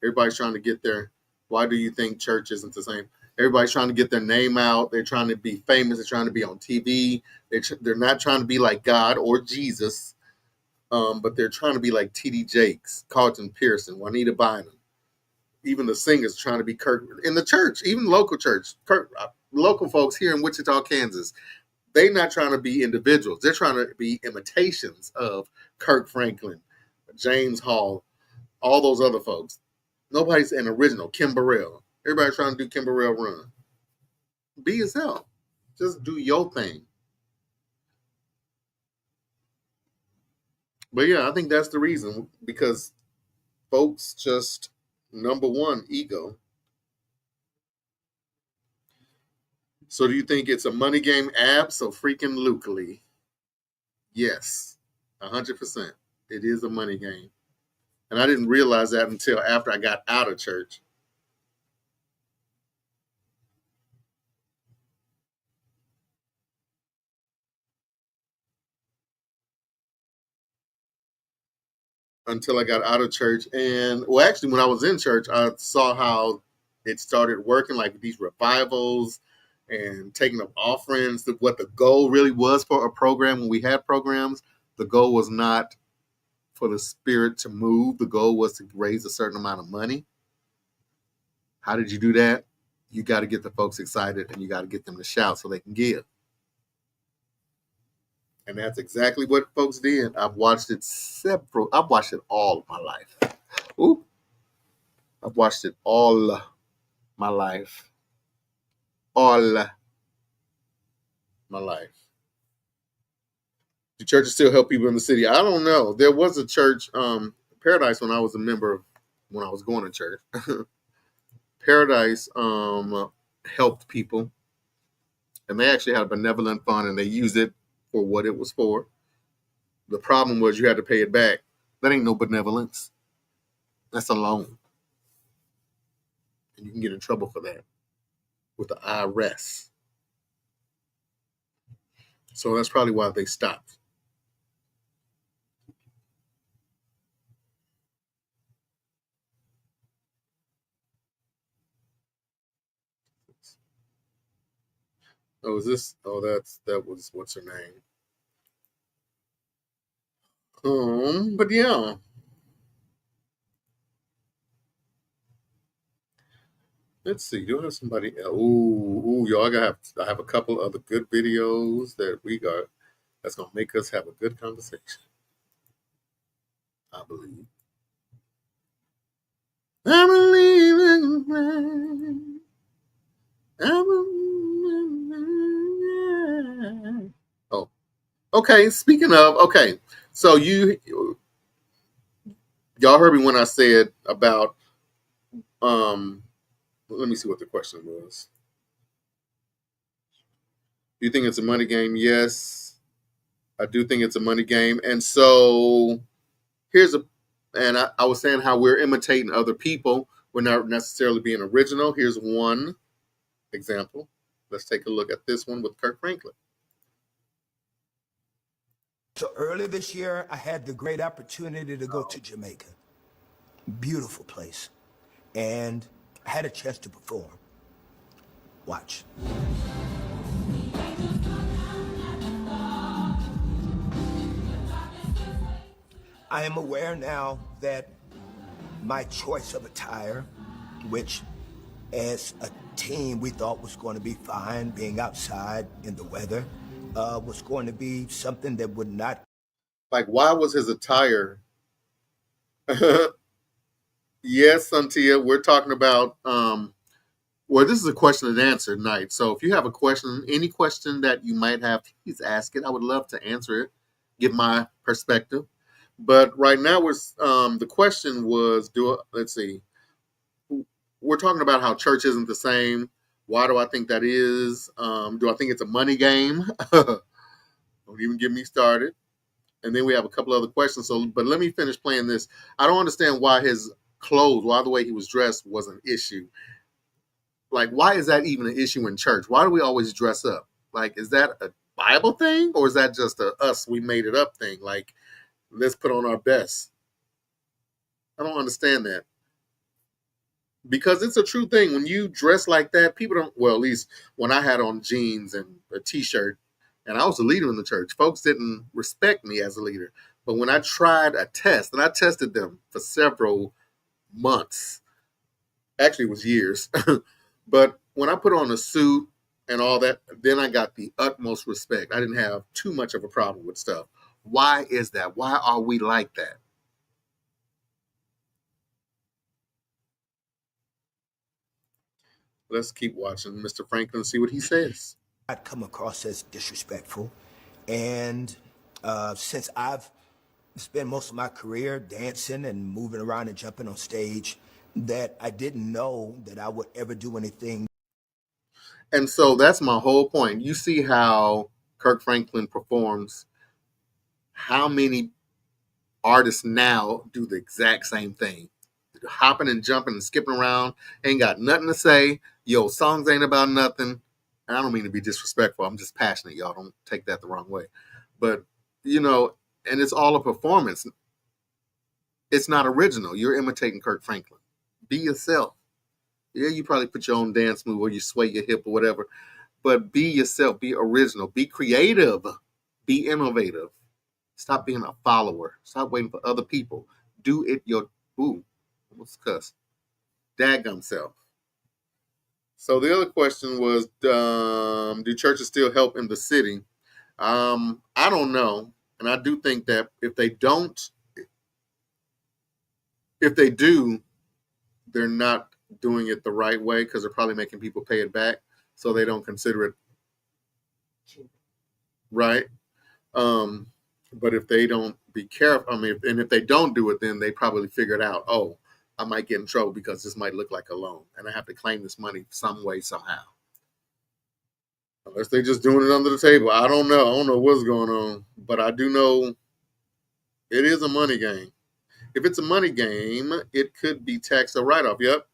Everybody's trying to get their. Why do you think church isn't the same? Everybody's trying to get their name out. They're trying to be famous. They're trying to be on TV. They're not trying to be like God or Jesus, but they're trying to be like T.D. Jakes, Carlton Pearson, Juanita Bynum. Even the singers trying to be Kirk in the church, even local church, local folks here in Wichita, Kansas. They're not trying to be individuals. They're trying to be imitations of Kirk Franklin, James Hall, all those other folks. Nobody's an original. Kim Burrell. Everybody's trying to do Kim Burrell run. Be yourself. Just do your thing. But yeah, I think that's the reason. Because folks just, number one, ego. So do you think it's a money game? Abso-freaking-lutely. Yes. 100%. It is a money game. And I didn't realize that until after I got out of church. Until I got out of church. And, well, actually, when I was in church, I saw how it started working, like these revivals and taking up offerings. What the goal really was for a program, when we had programs, the goal was not for the spirit to move. The goal was to raise a certain amount of money. How did you do that? You got to get the folks excited, and you got to get them to shout so they can give. And that's exactly what folks did. I've watched it all of my life. Ooh. I've watched it all my life. All my life. Do churches still help people in the city? I don't know. There was a church, Paradise, when I was a member of when I was going to church. Paradise helped people, and they actually had a benevolent fund, and they used it for what it was for. The problem was you had to pay it back. That ain't no benevolence. That's a loan, and you can get in trouble for that with the IRS. So that's probably why they stopped. Oh, is this? Oh, that was what's her name? But yeah. Let's see. Do I have somebody else? Ooh, y'all. I have a couple other good videos that we got. That's gonna make us have a good conversation. I believe. I believe in man. Oh, okay. Speaking of, okay. So y'all heard me when I said about let me see what the question was. Do you think it's a money game? Yes, I do think it's a money game. And so I was saying how we're imitating other people. We're not necessarily being original. Here's one example. Let's take a look at this one with Kirk Franklin. So earlier this year, I had the great opportunity to go to Jamaica. Beautiful place. And I had a chance to perform. Watch. I am aware now that my choice of attire, which as a team we thought was going to be fine, being outside in the weather, was going to be something that would not. Like, why was his attire? Yes, Santia, we're talking about, well, this is a question and answer night. So if you have a question, any question that you might have, please ask it. I would love to answer it, give my perspective. But right now, the question was, let's see. We're talking about how church isn't the same. Why do I think that is? Do I think it's a money game? Don't even get me started. And then we have a couple other questions. But let me finish playing this. I don't understand why his clothes, why the way he was dressed was an issue. Like, why is that even an issue in church? Why do we always dress up? Like, is that a Bible thing, or is that just we made it up thing? Like, let's put on our best. I don't understand that. Because it's a true thing. When you dress like that, people don't, well, at least when I had on jeans and a t-shirt, and I was a leader in the church, folks didn't respect me as a leader. But when I tried a test, and I tested them for several months, actually it was years, but when I put on a suit and all that, then I got the utmost respect. I didn't have too much of a problem with stuff. Why is that? Why are we like that? Let's keep watching Mr. Franklin, see what he says. I'd come across as disrespectful. And since I've spent most of my career dancing and moving around and jumping on stage, that I didn't know that I would ever do anything. And so that's my whole point. You see how Kirk Franklin performs. How many artists now do the exact same thing? Hopping and jumping and skipping around, ain't got nothing to say. Yo, songs ain't about nothing. And I don't mean to be disrespectful. I'm just passionate, y'all. Don't take that the wrong way. But, and it's all a performance. It's not original. You're imitating Kirk Franklin. Be yourself. Yeah, you probably put your own dance move or you sway your hip or whatever. But be yourself. Be original. Be creative. Be innovative. Stop being a follower. Stop waiting for other people. Do it what's cuss? Daggum self. So the other question was, do churches still help in the city? I don't know. And I do think that if they do, they're not doing it the right way because they're probably making people pay it back. So they don't consider it right. But if they don't be careful, if they don't do it, then they probably figure it out. Oh, I might get in trouble because this might look like a loan, and I have to claim this money some way, somehow. Unless they're just doing it under the table. I don't know. I don't know what's going on. But I do know it is a money game. If it's a money game, it could be tax or write-off. Yep.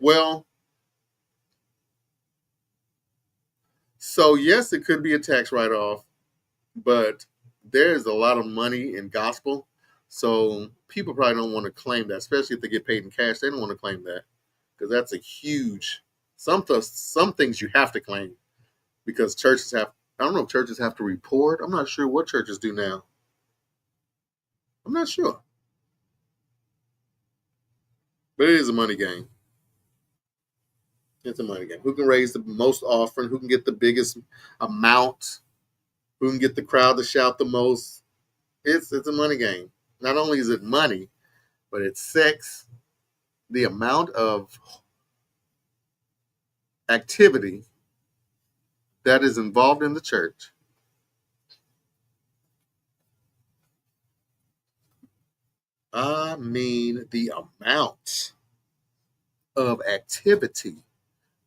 Well, so yes, it could be a tax write-off, but there's a lot of money in gospel. So people probably don't want to claim that, especially if they get paid in cash. They don't want to claim that because that's a huge, some things you have to claim because churches have, I don't know if churches have to report. I'm not sure what churches do now. I'm not sure. But it is a money game. It's a money game. Who can raise the most offering? Who can get the biggest amount? Who can get the crowd to shout the most? It's a money game. Not only is it money, but it's sex. The amount of activity that is involved in the church. I mean, the amount of activity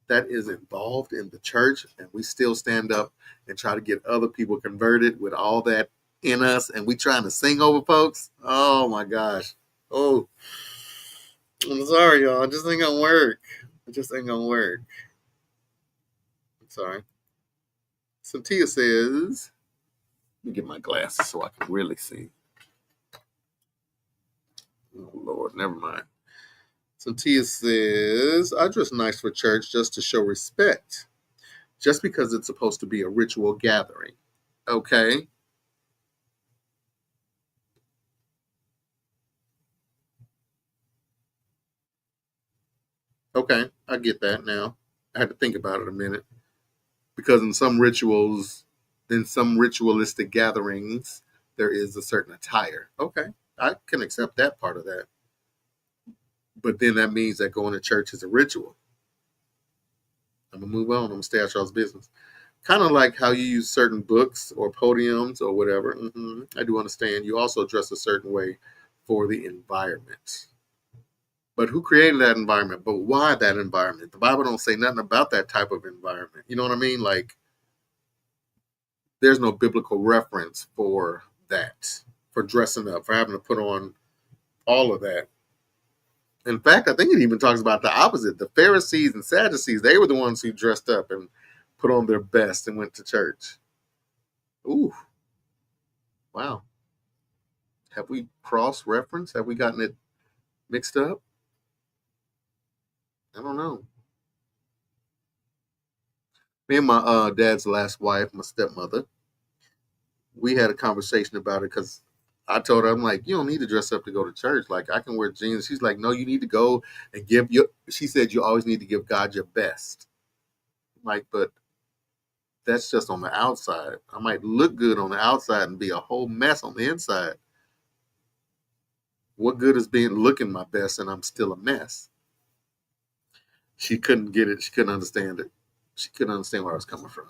that is involved in the church, and we still stand up and try to get other people converted with all that in us, and we trying to sing over folks. Oh my gosh. Oh, I'm sorry, y'all. It just ain't gonna work. It just ain't gonna work. I'm sorry. Santia says, let me get my glasses so I can really see. Oh, Lord, never mind. Santia says, I dress nice for church just to show respect, just because it's supposed to be a ritual gathering. Okay. Okay, I get that now. I had to think about it a minute. Because in some rituals, in some ritualistic gatherings, there is a certain attire. Okay, I can accept that part of that. But then that means that going to church is a ritual. I'm going to move on. I'm going to stay out y'all's business. Kind of like how you use certain books or podiums or whatever. I do understand. You also dress a certain way for the environment. But who created that environment? But why that environment? The Bible don't say nothing about that type of environment. You know what I mean? Like, there's no biblical reference for that, for dressing up, for having to put on all of that. In fact, I think it even talks about the opposite. The Pharisees and Sadducees, they were the ones who dressed up and put on their best and went to church. Ooh. Wow. Have we cross-referenced? Have we gotten it mixed up? I don't know. Me and my dad's last wife, my stepmother, we had a conversation about it because I told her, I'm like, you don't need to dress up to go to church. Like, I can wear jeans. She's like, no, you need to go and give your, she said, you always need to give God your best. I'm like, but that's just on the outside. I might look good on the outside and be a whole mess on the inside. What good is being looking my best and I'm still a mess? She couldn't get it. She couldn't understand it. She couldn't understand where I was coming from.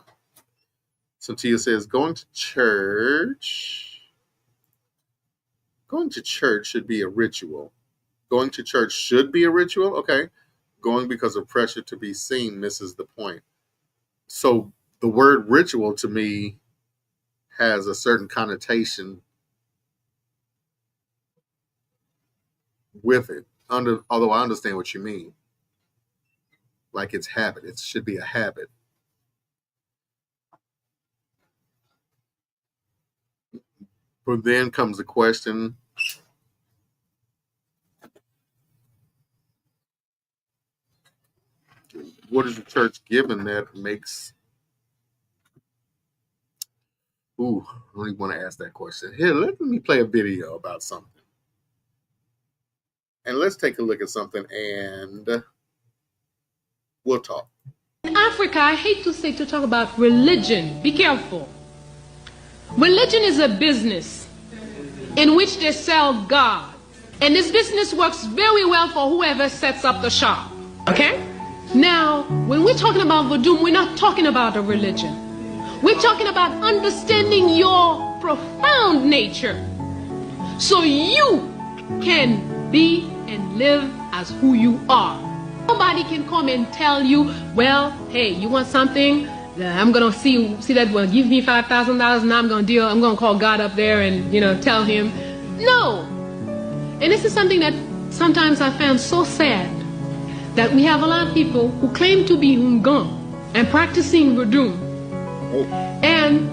So Tia says, going to church should be a ritual. Going to church should be a ritual? Okay. Going because of pressure to be seen misses the point. So the word ritual to me has a certain connotation with it. Although I understand what you mean. Like it's habit. It should be a habit. But then comes the question, what is the church given that makes... Ooh, I don't even want to ask that question. Here, let me play a video about something. And let's take a look at something and we'll talk. In Africa, I hate to talk about religion. Be careful. Religion is a business in which they sell God. And this business works very well for whoever sets up the shop. Okay? Now, when we're talking about voodoo, we're not talking about a religion. We're talking about understanding your profound nature so you can be and live as who you are. Nobody can come and tell you, well, hey, you want something? I'm gonna see that. Well, give me $5,000. Now I'm gonna call God up there and tell him. No. And this is something that sometimes I found so sad, that we have a lot of people who claim to be Hungan and practicing voodoo, and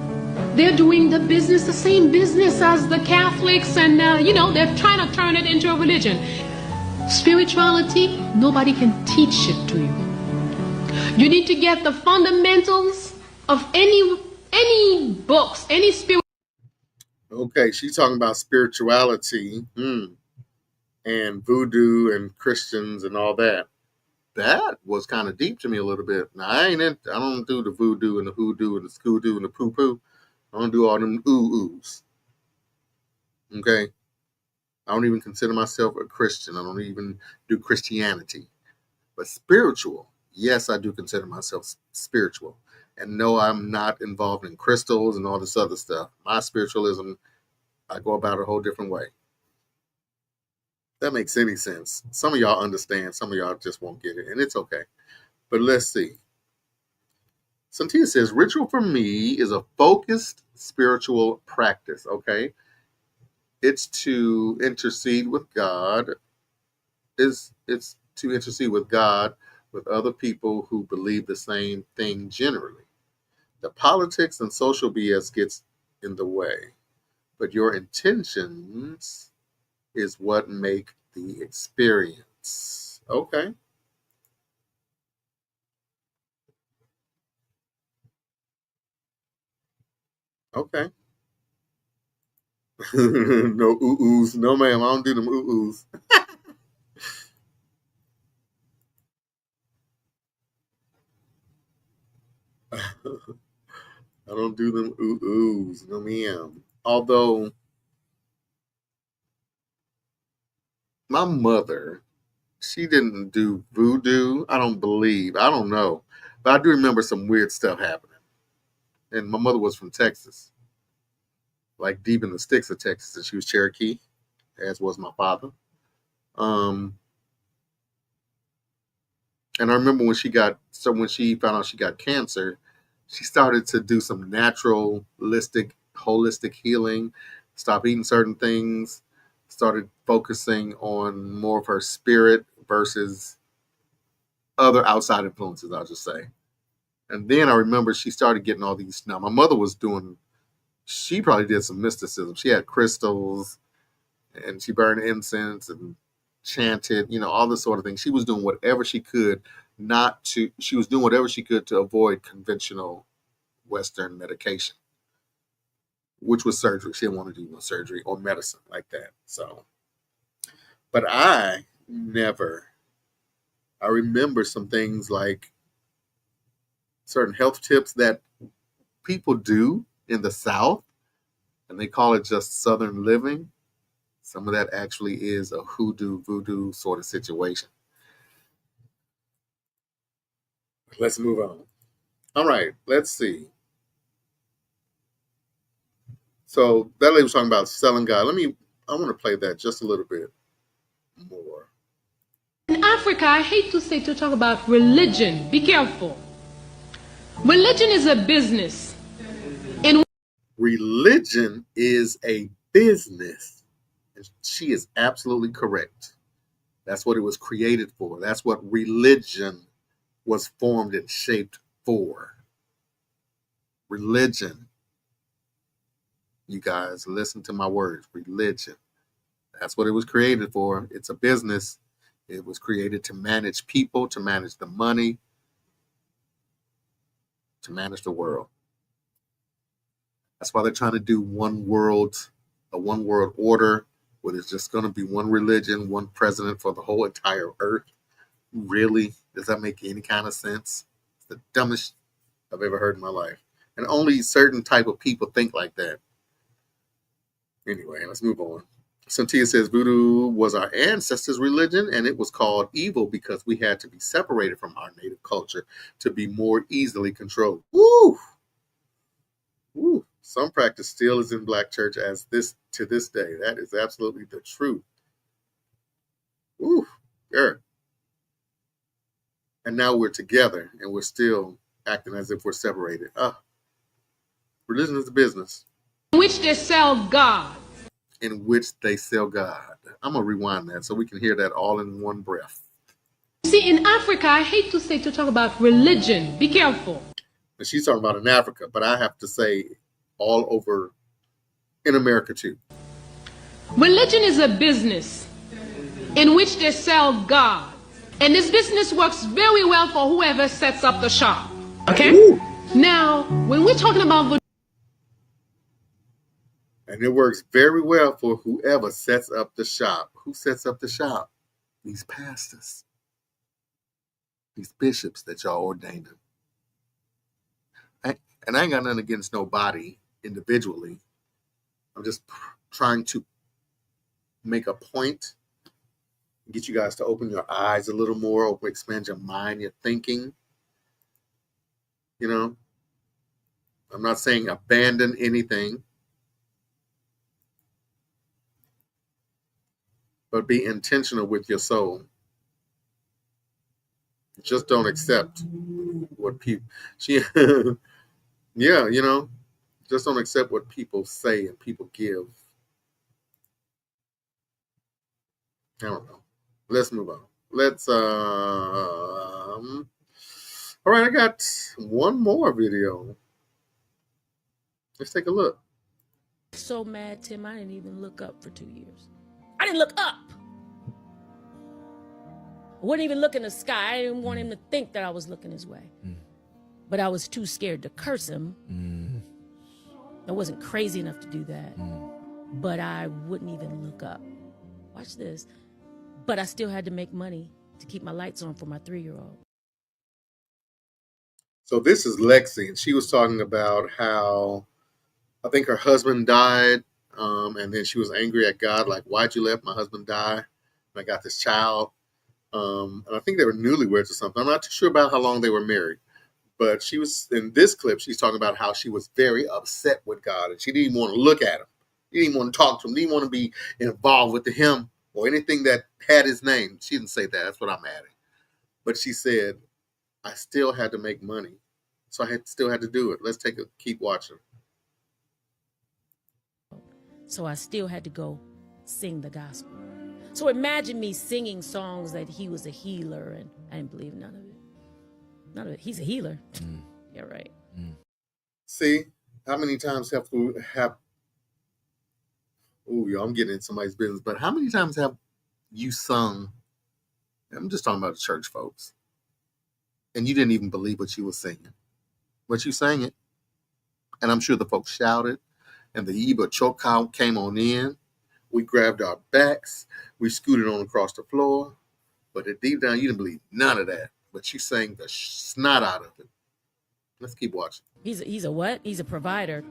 they're doing the same business as the Catholics, and they're trying to turn it into a religion. Spirituality, nobody can teach it to you. You need to get the fundamentals of any books, any spirit. Okay, she's talking about spirituality and voodoo and Christians and all that. That was kind of deep to me a little bit. Now, I don't do the voodoo and the hoodoo and the scoodoo and the poo-poo. I don't do all them ooh-oohs. Okay? I don't even consider myself a Christian. I don't even do Christianity. But spiritual, yes, I do consider myself spiritual. And no, I'm not involved in crystals and all this other stuff. My spiritualism, I go about it a whole different way. That makes any sense. Some of y'all understand. Some of y'all just won't get it. And it's okay. But let's see. Santia says, ritual for me is a focused spiritual practice. Okay. It's to intercede with God. It's to intercede with God, with other people who believe the same thing generally. The politics and social BS gets in the way. But your intentions is what make the experience. Okay. Okay. No ooh-oohs. No, ma'am. I don't do them ooh-oohs. I don't do them ooh-oohs. No, ma'am. Although my mother, she didn't do voodoo. I don't believe. I don't know. But I do remember some weird stuff happening. And my mother was from Texas, like deep in the sticks of Texas, and she was Cherokee, as was my father. And I remember when she found out she got cancer, she started to do some naturalistic, holistic healing, stop eating certain things, started focusing on more of her spirit versus other outside influences, I'll just say. And then I remember she started getting all these. Now, my mother she probably did some mysticism. She had crystals and she burned incense and chanted, all this sort of thing. She was doing whatever she could to avoid conventional Western medication, which was surgery. She didn't want to do no surgery or medicine like that. So, but I remember some things like certain health tips that people do in the South, and they call it just Southern living. Some of that actually is a hoodoo, voodoo sort of situation. Let's move on. All right, let's see. So that lady was talking about selling God. I want to play that just a little bit more. In Africa, I hate to talk about religion. Be careful. Religion is a business. Religion is a business. She is absolutely correct. That's what it was created for. That's what religion was formed and shaped for. Religion. You guys, listen to my words. Religion. That's what it was created for. It's a business. It was created to manage people, to manage the money, to manage the world. That's why they're trying to do a one world order, where there's just going to be one religion, one president for the whole entire earth. Really? Does that make any kind of sense? It's the dumbest I've ever heard in my life. And only certain type of people think like that. Anyway, let's move on. Santia says voodoo was our ancestors' religion, and it was called evil because we had to be separated from our native culture to be more easily controlled. Woo! Woo! Some practice still is in Black church to this day. That is absolutely the truth. Woo! There. And now we're together and we're still acting as if we're separated. Religion is a business. In which they sell God. In which they sell God. I'm going to rewind that so we can hear that all in one breath. See, in Africa, I hate to talk about religion. Be careful. And she's talking about in Africa, but I have to say all over in America too. Religion is a business in which they sell God. And this business works very well for whoever sets up the shop. Okay? Ooh. Now, when we're talking about... And it works very well for whoever sets up the shop. Who sets up the shop? These pastors. These bishops that y'all ordained them. And I ain't got nothing against nobody individually. I'm just trying to make a point, get you guys to open your eyes a little more, expand your mind, your thinking. You know, I'm not saying abandon anything, but be intentional with your soul. Just don't accept what people, yeah, you know, just don't accept what people say and people give. I don't know. Let's move on. All right, I got one more video. Let's take a look. So mad, Tim, I didn't even look up for 2 years. I didn't look up. I wouldn't even look in the sky. I didn't want him to think that I was looking his way. But I was too scared to curse him. I wasn't crazy enough to do that. But I wouldn't even look up. Watch this. But I still had to make money to keep my lights on for my 3-year-old. So this is Lexi, and she was talking about how I think her husband died, and then she was angry at God, like, why'd you let my husband die? And I got this child. And I think they were newlyweds or something. I'm not too sure about how long they were married. But she was, in this clip, she's talking about how she was very upset with God, and she didn't even want to look at him. She didn't want to talk to him. Didn't want to be involved with him or anything that had his name. She didn't say that. That's what I'm adding. But she said, I still had to make money. So I still had to do it. Let's keep watching. So I still had to go sing the gospel. So imagine me singing songs that he was a healer, and I didn't believe none of it. None of it. He's a healer. Yeah, right. See, how many times have ooh, y'all, I'm getting in somebody's business, but how many times have you sung? I'm just talking about the church folks, and you didn't even believe what you were singing, but you sang it, and I'm sure the folks shouted, and the Iba choke count came on in. We grabbed our backs, we scooted on across the floor, but deep down you didn't believe none of that. But you sang the snot out of it. Let's keep watching. He's a what? He's a provider,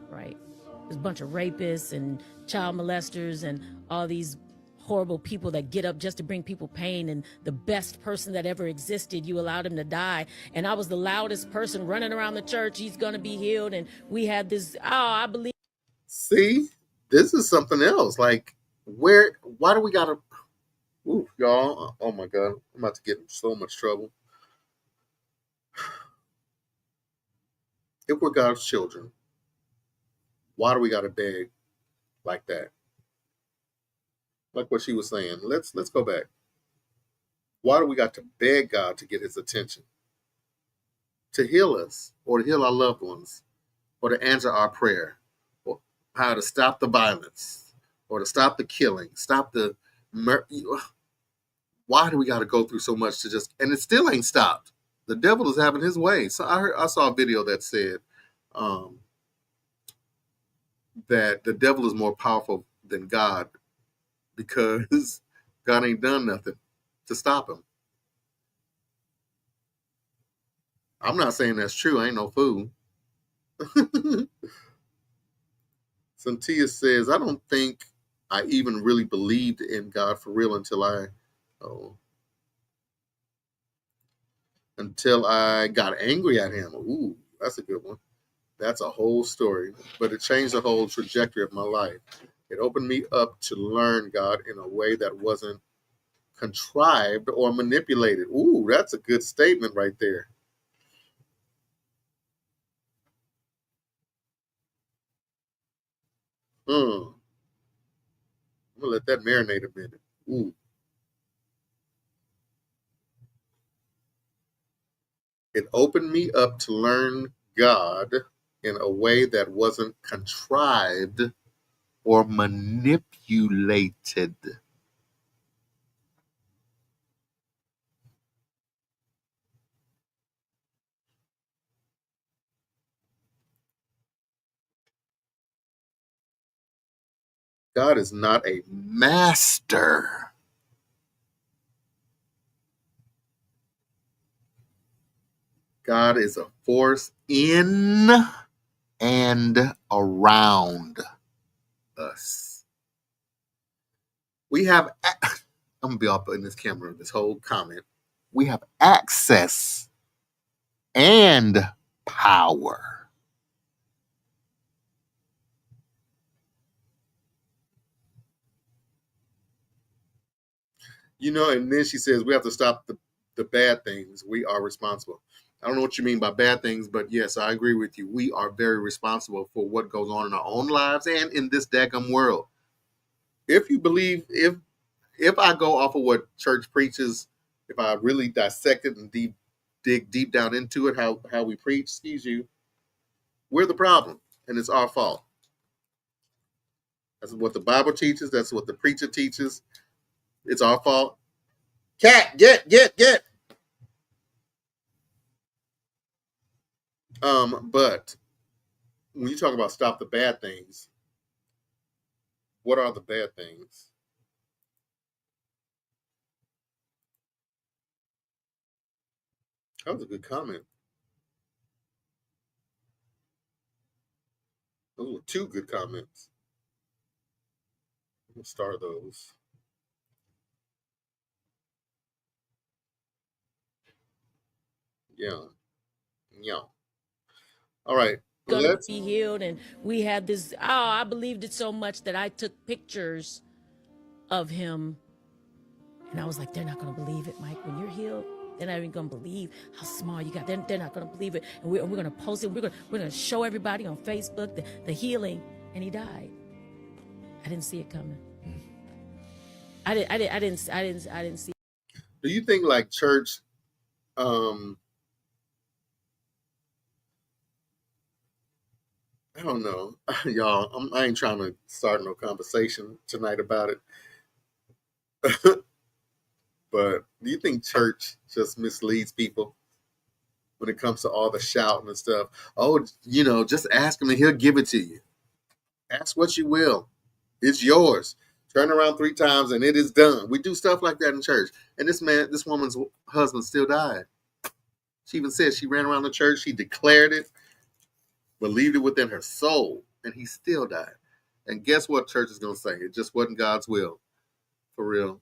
right? There's a bunch of rapists and child molesters and all these horrible people that get up just to bring people pain. And the best person that ever existed, you allowed him to die. And I was the loudest person running around the church. He's gonna be healed. And we had this. I believe. See, this is something else. Like, why do we gotta? Ooh, y'all, oh my God, I'm about to get in so much trouble. If we're God's children, why do we got to beg like that? Like what she was saying. Let's go back. Why do we got to beg God to get his attention? To heal us, or to heal our loved ones, or to answer our prayer, or how to stop the violence, or to stop the killing, stop the why do we got to go through so much to just, and it still ain't stopped. The devil is having his way. So I saw a video that said that the devil is more powerful than God because God ain't done nothing to stop him. I'm not saying that's true. I ain't no fool. Santia says, I don't think I even really believed in God for real until I got angry at him. Ooh, that's a good one. That's a whole story, but it changed the whole trajectory of my life. It opened me up to learn God in a way that wasn't contrived or manipulated. Ooh, that's a good statement right there. I'm gonna let that marinate a minute. Ooh. It opened me up to learn God in a way that wasn't contrived or manipulated. God is not a master. God is a force in and around us. We have, I'm going to be off in this camera, this whole comment. We have access and power. You know, and then she says we have to stop the bad things. We are responsible. I don't know what you mean by bad things, but yes, I agree with you. We are very responsible for what goes on in our own lives and in this daggum world. If you believe, if I go off of what church preaches, if I really dissect it and dig deep down into it, how we preach, excuse you, we're the problem, and it's our fault. That's what the Bible teaches. That's what the preacher teaches. It's our fault. Cat, get. But when you talk about stop the bad things, what are the bad things? That was a good comment. Those were two good comments. We'll start those. Yeah. All right. Gonna be healed, and we had this. Oh, I believed it so much that I took pictures of him, and I was like, "They're not gonna believe it, Mike. When you're healed, they're not even gonna believe how small you got. They're not gonna believe it, and we're gonna post it. We're gonna show everybody on Facebook the healing." And he died. I didn't see it coming. I didn't see. Do you think like church? I don't know, y'all. I ain't trying to start no conversation tonight about it. But do you think church just misleads people when it comes to all the shouting and stuff? Oh, just ask him and he'll give it to you. Ask what you will. It's yours. Turn around 3 times and it is done. We do stuff like that in church. And this woman's husband still died. She even said she ran around the church. She declared it, believed it within her soul, and he still died. And guess what church is going to say? It just wasn't God's will. For real.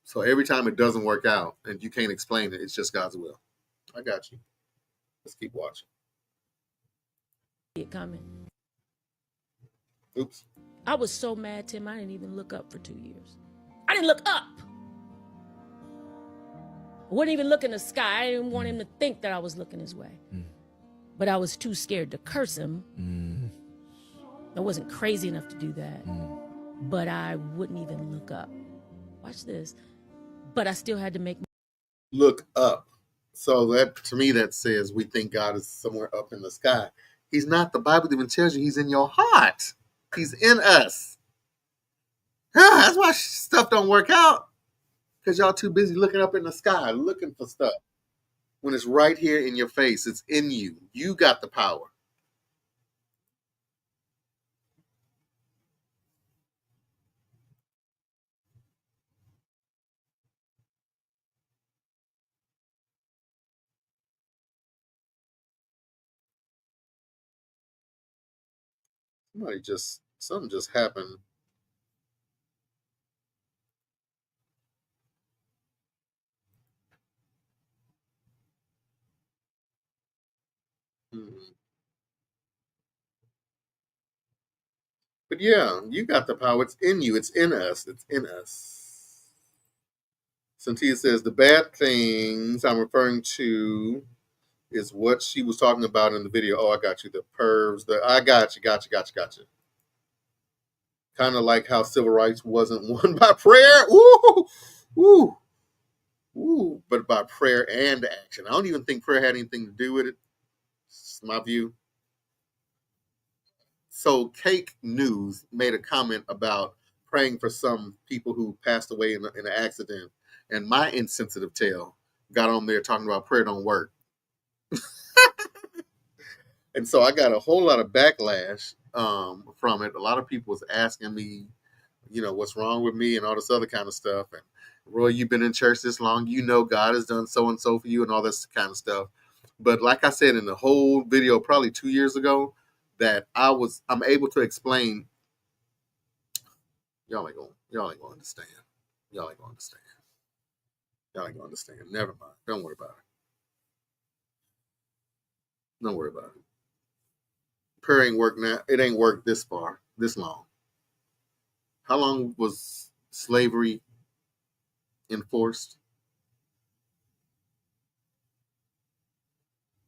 So every time it doesn't work out and you can't explain it, it's just God's will. I got you. Let's keep watching. It coming. Oops. I was so mad, Tim. I didn't even look up for 2 years. I didn't look up. I wouldn't even look in the sky. I didn't want him to think that I was looking his way. But I was too scared to curse him. I wasn't crazy enough to do that. But I wouldn't even look up. Watch this. But I still had to make look up. So that, to me, that says we think God is somewhere up in the sky. He's not. The Bible even tells you he's in your heart. He's in us. That's why stuff don't work out. Because y'all too busy looking up in the sky, looking for stuff. When it's right here in your face, it's in you. You got the power. Something just happened. But yeah, you got the power. It's in you. It's in us. It's in us. Santia says the bad things I'm referring to is what she was talking about in the video. Oh, I got you. The pervs. I got you. Kind of like how civil rights wasn't won by prayer. Ooh, ooh, ooh, but by prayer and action. I don't even think prayer had anything to do with it. It's my view. So Cake News made a comment about praying for some people who passed away in an accident, and my insensitive tail got on there talking about prayer don't work. And so I got a whole lot of backlash from it. A lot of people was asking me, what's wrong with me and all this other kind of stuff. And Roy, you've been in church this long, God has done so and so for you and all this kind of stuff. But like I said in the whole video, probably 2 years ago, that I'm able to explain. Y'all ain't gonna understand. Y'all ain't gonna understand. Never mind. Don't worry about it. Prayer ain't work now. It ain't worked this long. How long was slavery enforced?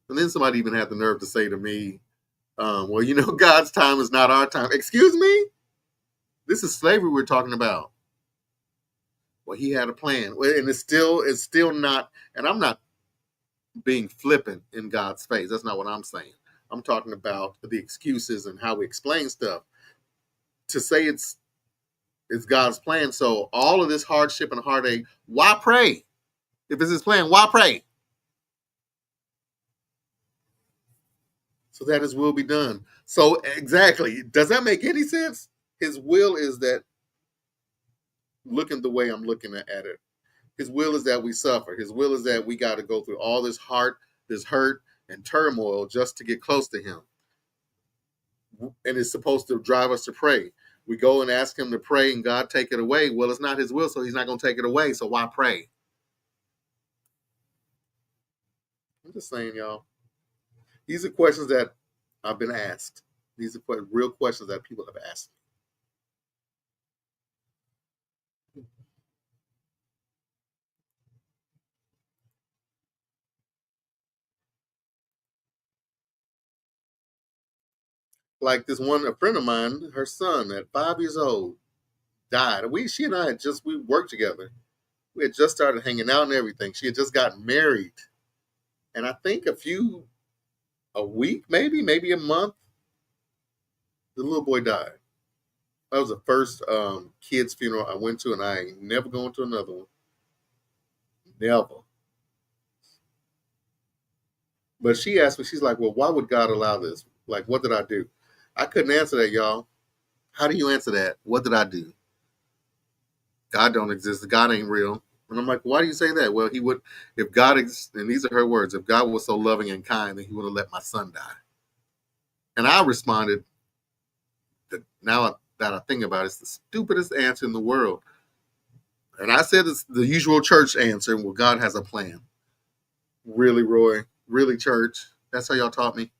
And then somebody even had the nerve to say to me, well, God's time is not our time. Excuse me? This is slavery we're talking about. Well, he had a plan. And it's still not, and I'm not being flippant in God's face. That's not what I'm saying. I'm talking about the excuses and how we explain stuff. To say it's God's plan. So all of this hardship and heartache, why pray? If it's his plan, why pray? So that his will be done. So exactly. Does that make any sense? His will is that, looking the way I'm looking at it, his will is that we suffer. His will is that we got to go through all this hurt, and turmoil just to get close to him. And it's supposed to drive us to pray. We go and ask him to pray and God take it away. Well, it's not his will, so he's not going to take it away. So why pray? I'm just saying, y'all. These are questions that I've been asked. These are real questions that people have asked. Like this one, a friend of mine, her son at 5 years old died. She and I we worked together. We had just started hanging out and everything. She had just gotten married. And I think a week, maybe a month, the little boy died. That was the first kid's funeral I went to, and I ain't never going to another one. Never. But she asked me, she's like, well, why would God allow this? Like, what did I do? I couldn't answer that, y'all. How do you answer that? What did I do? God don't exist. God ain't real. And I'm like, why do you say that? Well, he would, if God, and these are her words, if God was so loving and kind, then he would have let my son die. And I responded, that now that I think about it, it's the stupidest answer in the world. And I said it's the usual church answer, well, God has a plan. Really, Roy? Really, church? That's how y'all taught me?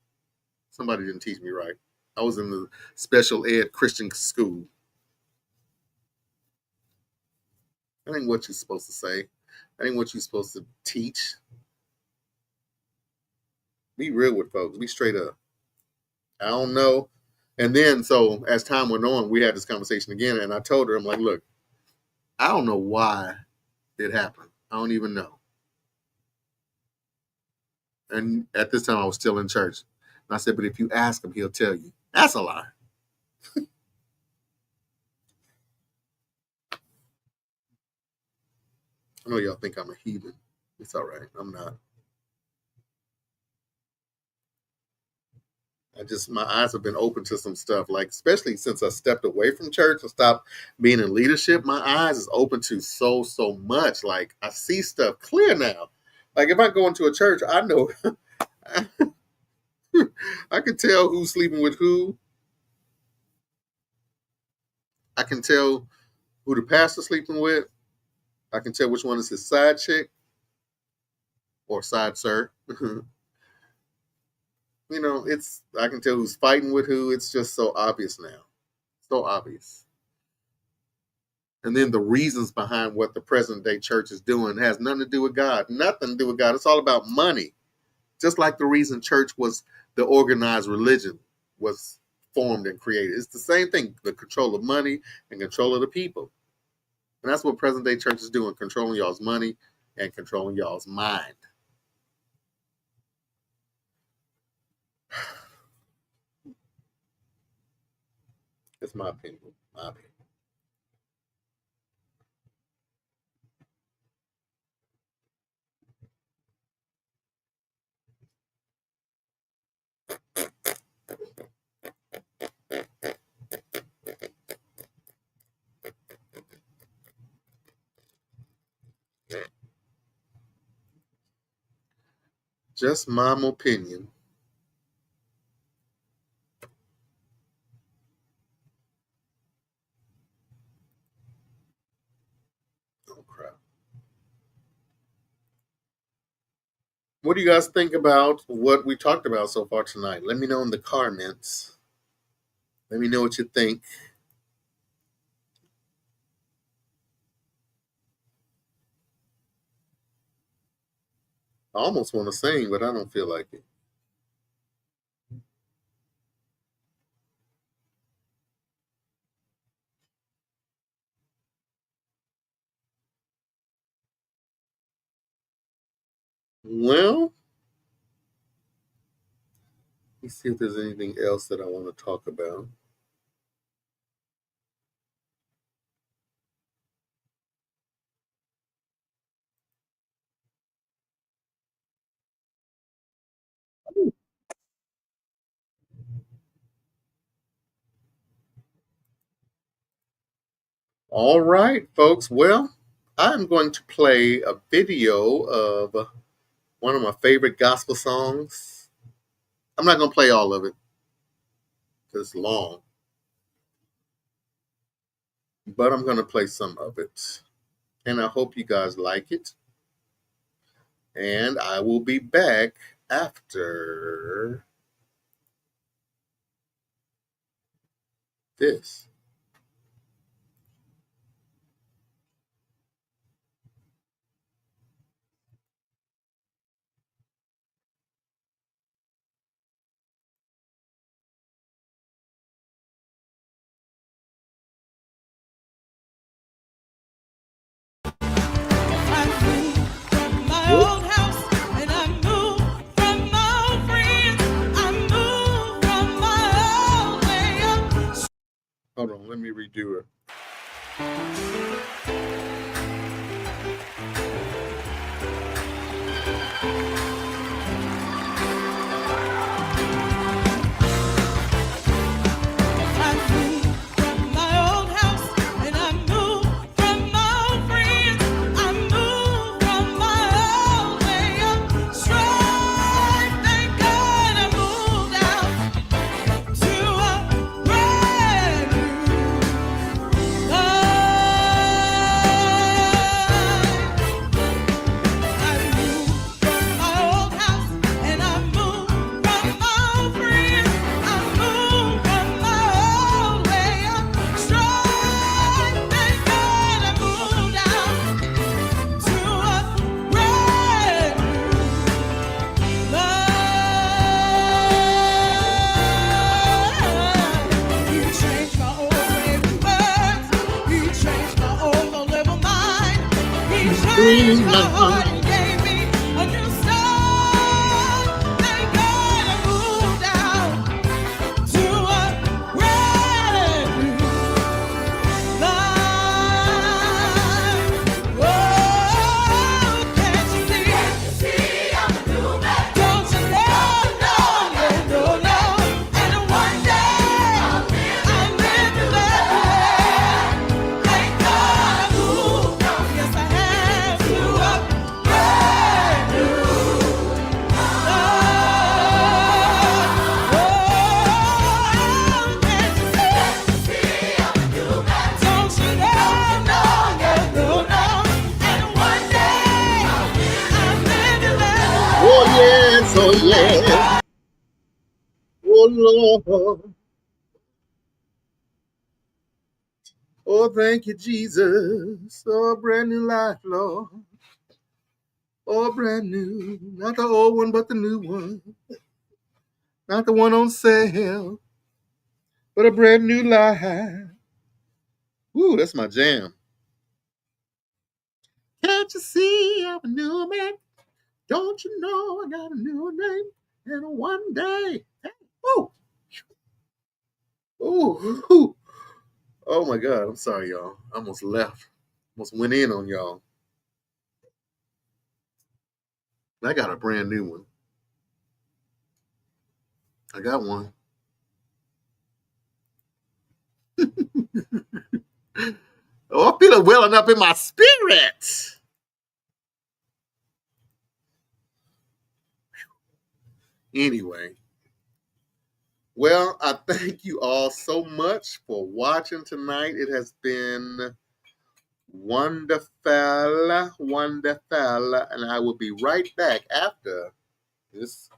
Somebody didn't teach me right. I was in the special ed Christian school. That ain't what you're supposed to say. That ain't what you're supposed to teach. Be real with folks. Be straight up. I don't know. And then, so as time went on, we had this conversation again, and I told her, I'm like, look, I don't know why it happened. I don't even know. And at this time, I was still in church. And I said, but if you ask him, he'll tell you. That's a lie. I know y'all think I'm a heathen. It's all right. I'm not. My eyes have been open to some stuff, like especially since I stepped away from church and stopped being in leadership, my eyes is open to so much. Like I see stuff clear now. Like if I go into a church, I know I can tell who's sleeping with who. I can tell who the pastor's sleeping with. I can tell which one is his side chick or side sir. I can tell who's fighting with who. It's just so obvious now. So obvious. And then the reasons behind what the present day church is doing has nothing to do with God. Nothing to do with God. It's all about money. Just like the reason church was the organized religion was formed and created. It's the same thing, the control of money and control of the people. And that's what present day church is doing, controlling y'all's money and controlling y'all's mind. It's my opinion. My opinion. Just my opinion. Oh, crap. What do you guys think about what we talked about so far tonight? Let me know in the comments. Let me know what you think. I almost want to sing, but I don't feel like it. Well, let's see if there's anything else that I want to talk about. All right, folks. Well, I'm going to play a video of one of my favorite gospel songs. I'm not going to play all of it because it's long, but I'm going to play some of it. And I hope you guys like it. And I will be back after this. Hold on, let me redo it. Oh yeah. Oh Lord. Oh, thank you, Jesus. Oh, brand new life, Lord. Oh, brand new. Not the old one, but the new one. Not the one on sale, but a brand new life. Woo, that's my jam. Can't you see I'm a new man? Don't you know I got a new name? And one day, woo, ooh, ooh. Oh my God, I'm sorry, y'all. I almost left. Almost went in on y'all. I got a brand new one. I got one. Oh, I feel it welling up in my spirit. Anyway, well, I thank you all so much for watching tonight. It has been wonderful, wonderful, and I will be right back after this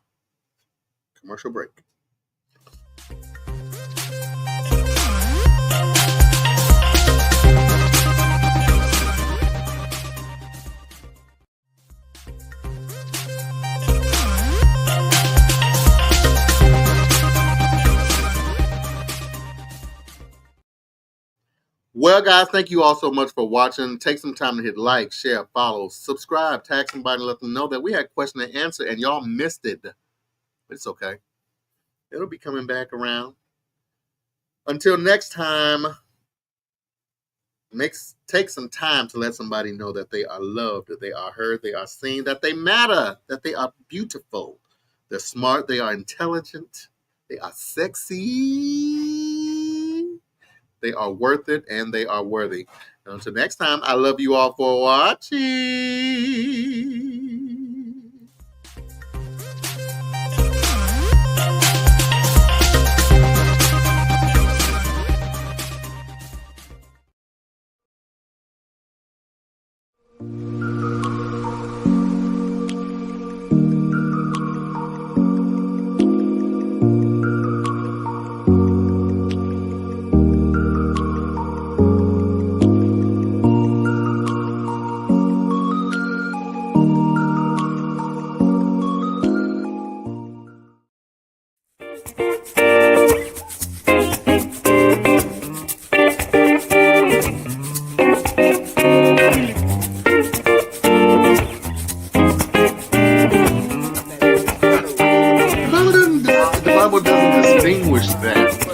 commercial break. Well, guys, thank you all so much for watching. Take some time to hit like, share, follow, subscribe, tag somebody, let them know that we had question and answer, and y'all missed it. It's okay. It'll be coming back around. Until next time, take some time to let somebody know that they are loved, that they are heard, they are seen, that they matter, that they are beautiful, they're smart, they are intelligent, they are sexy, they are worth it, and they are worthy. And until next time, I love you all for watching. The Bible doesn't distinguish that.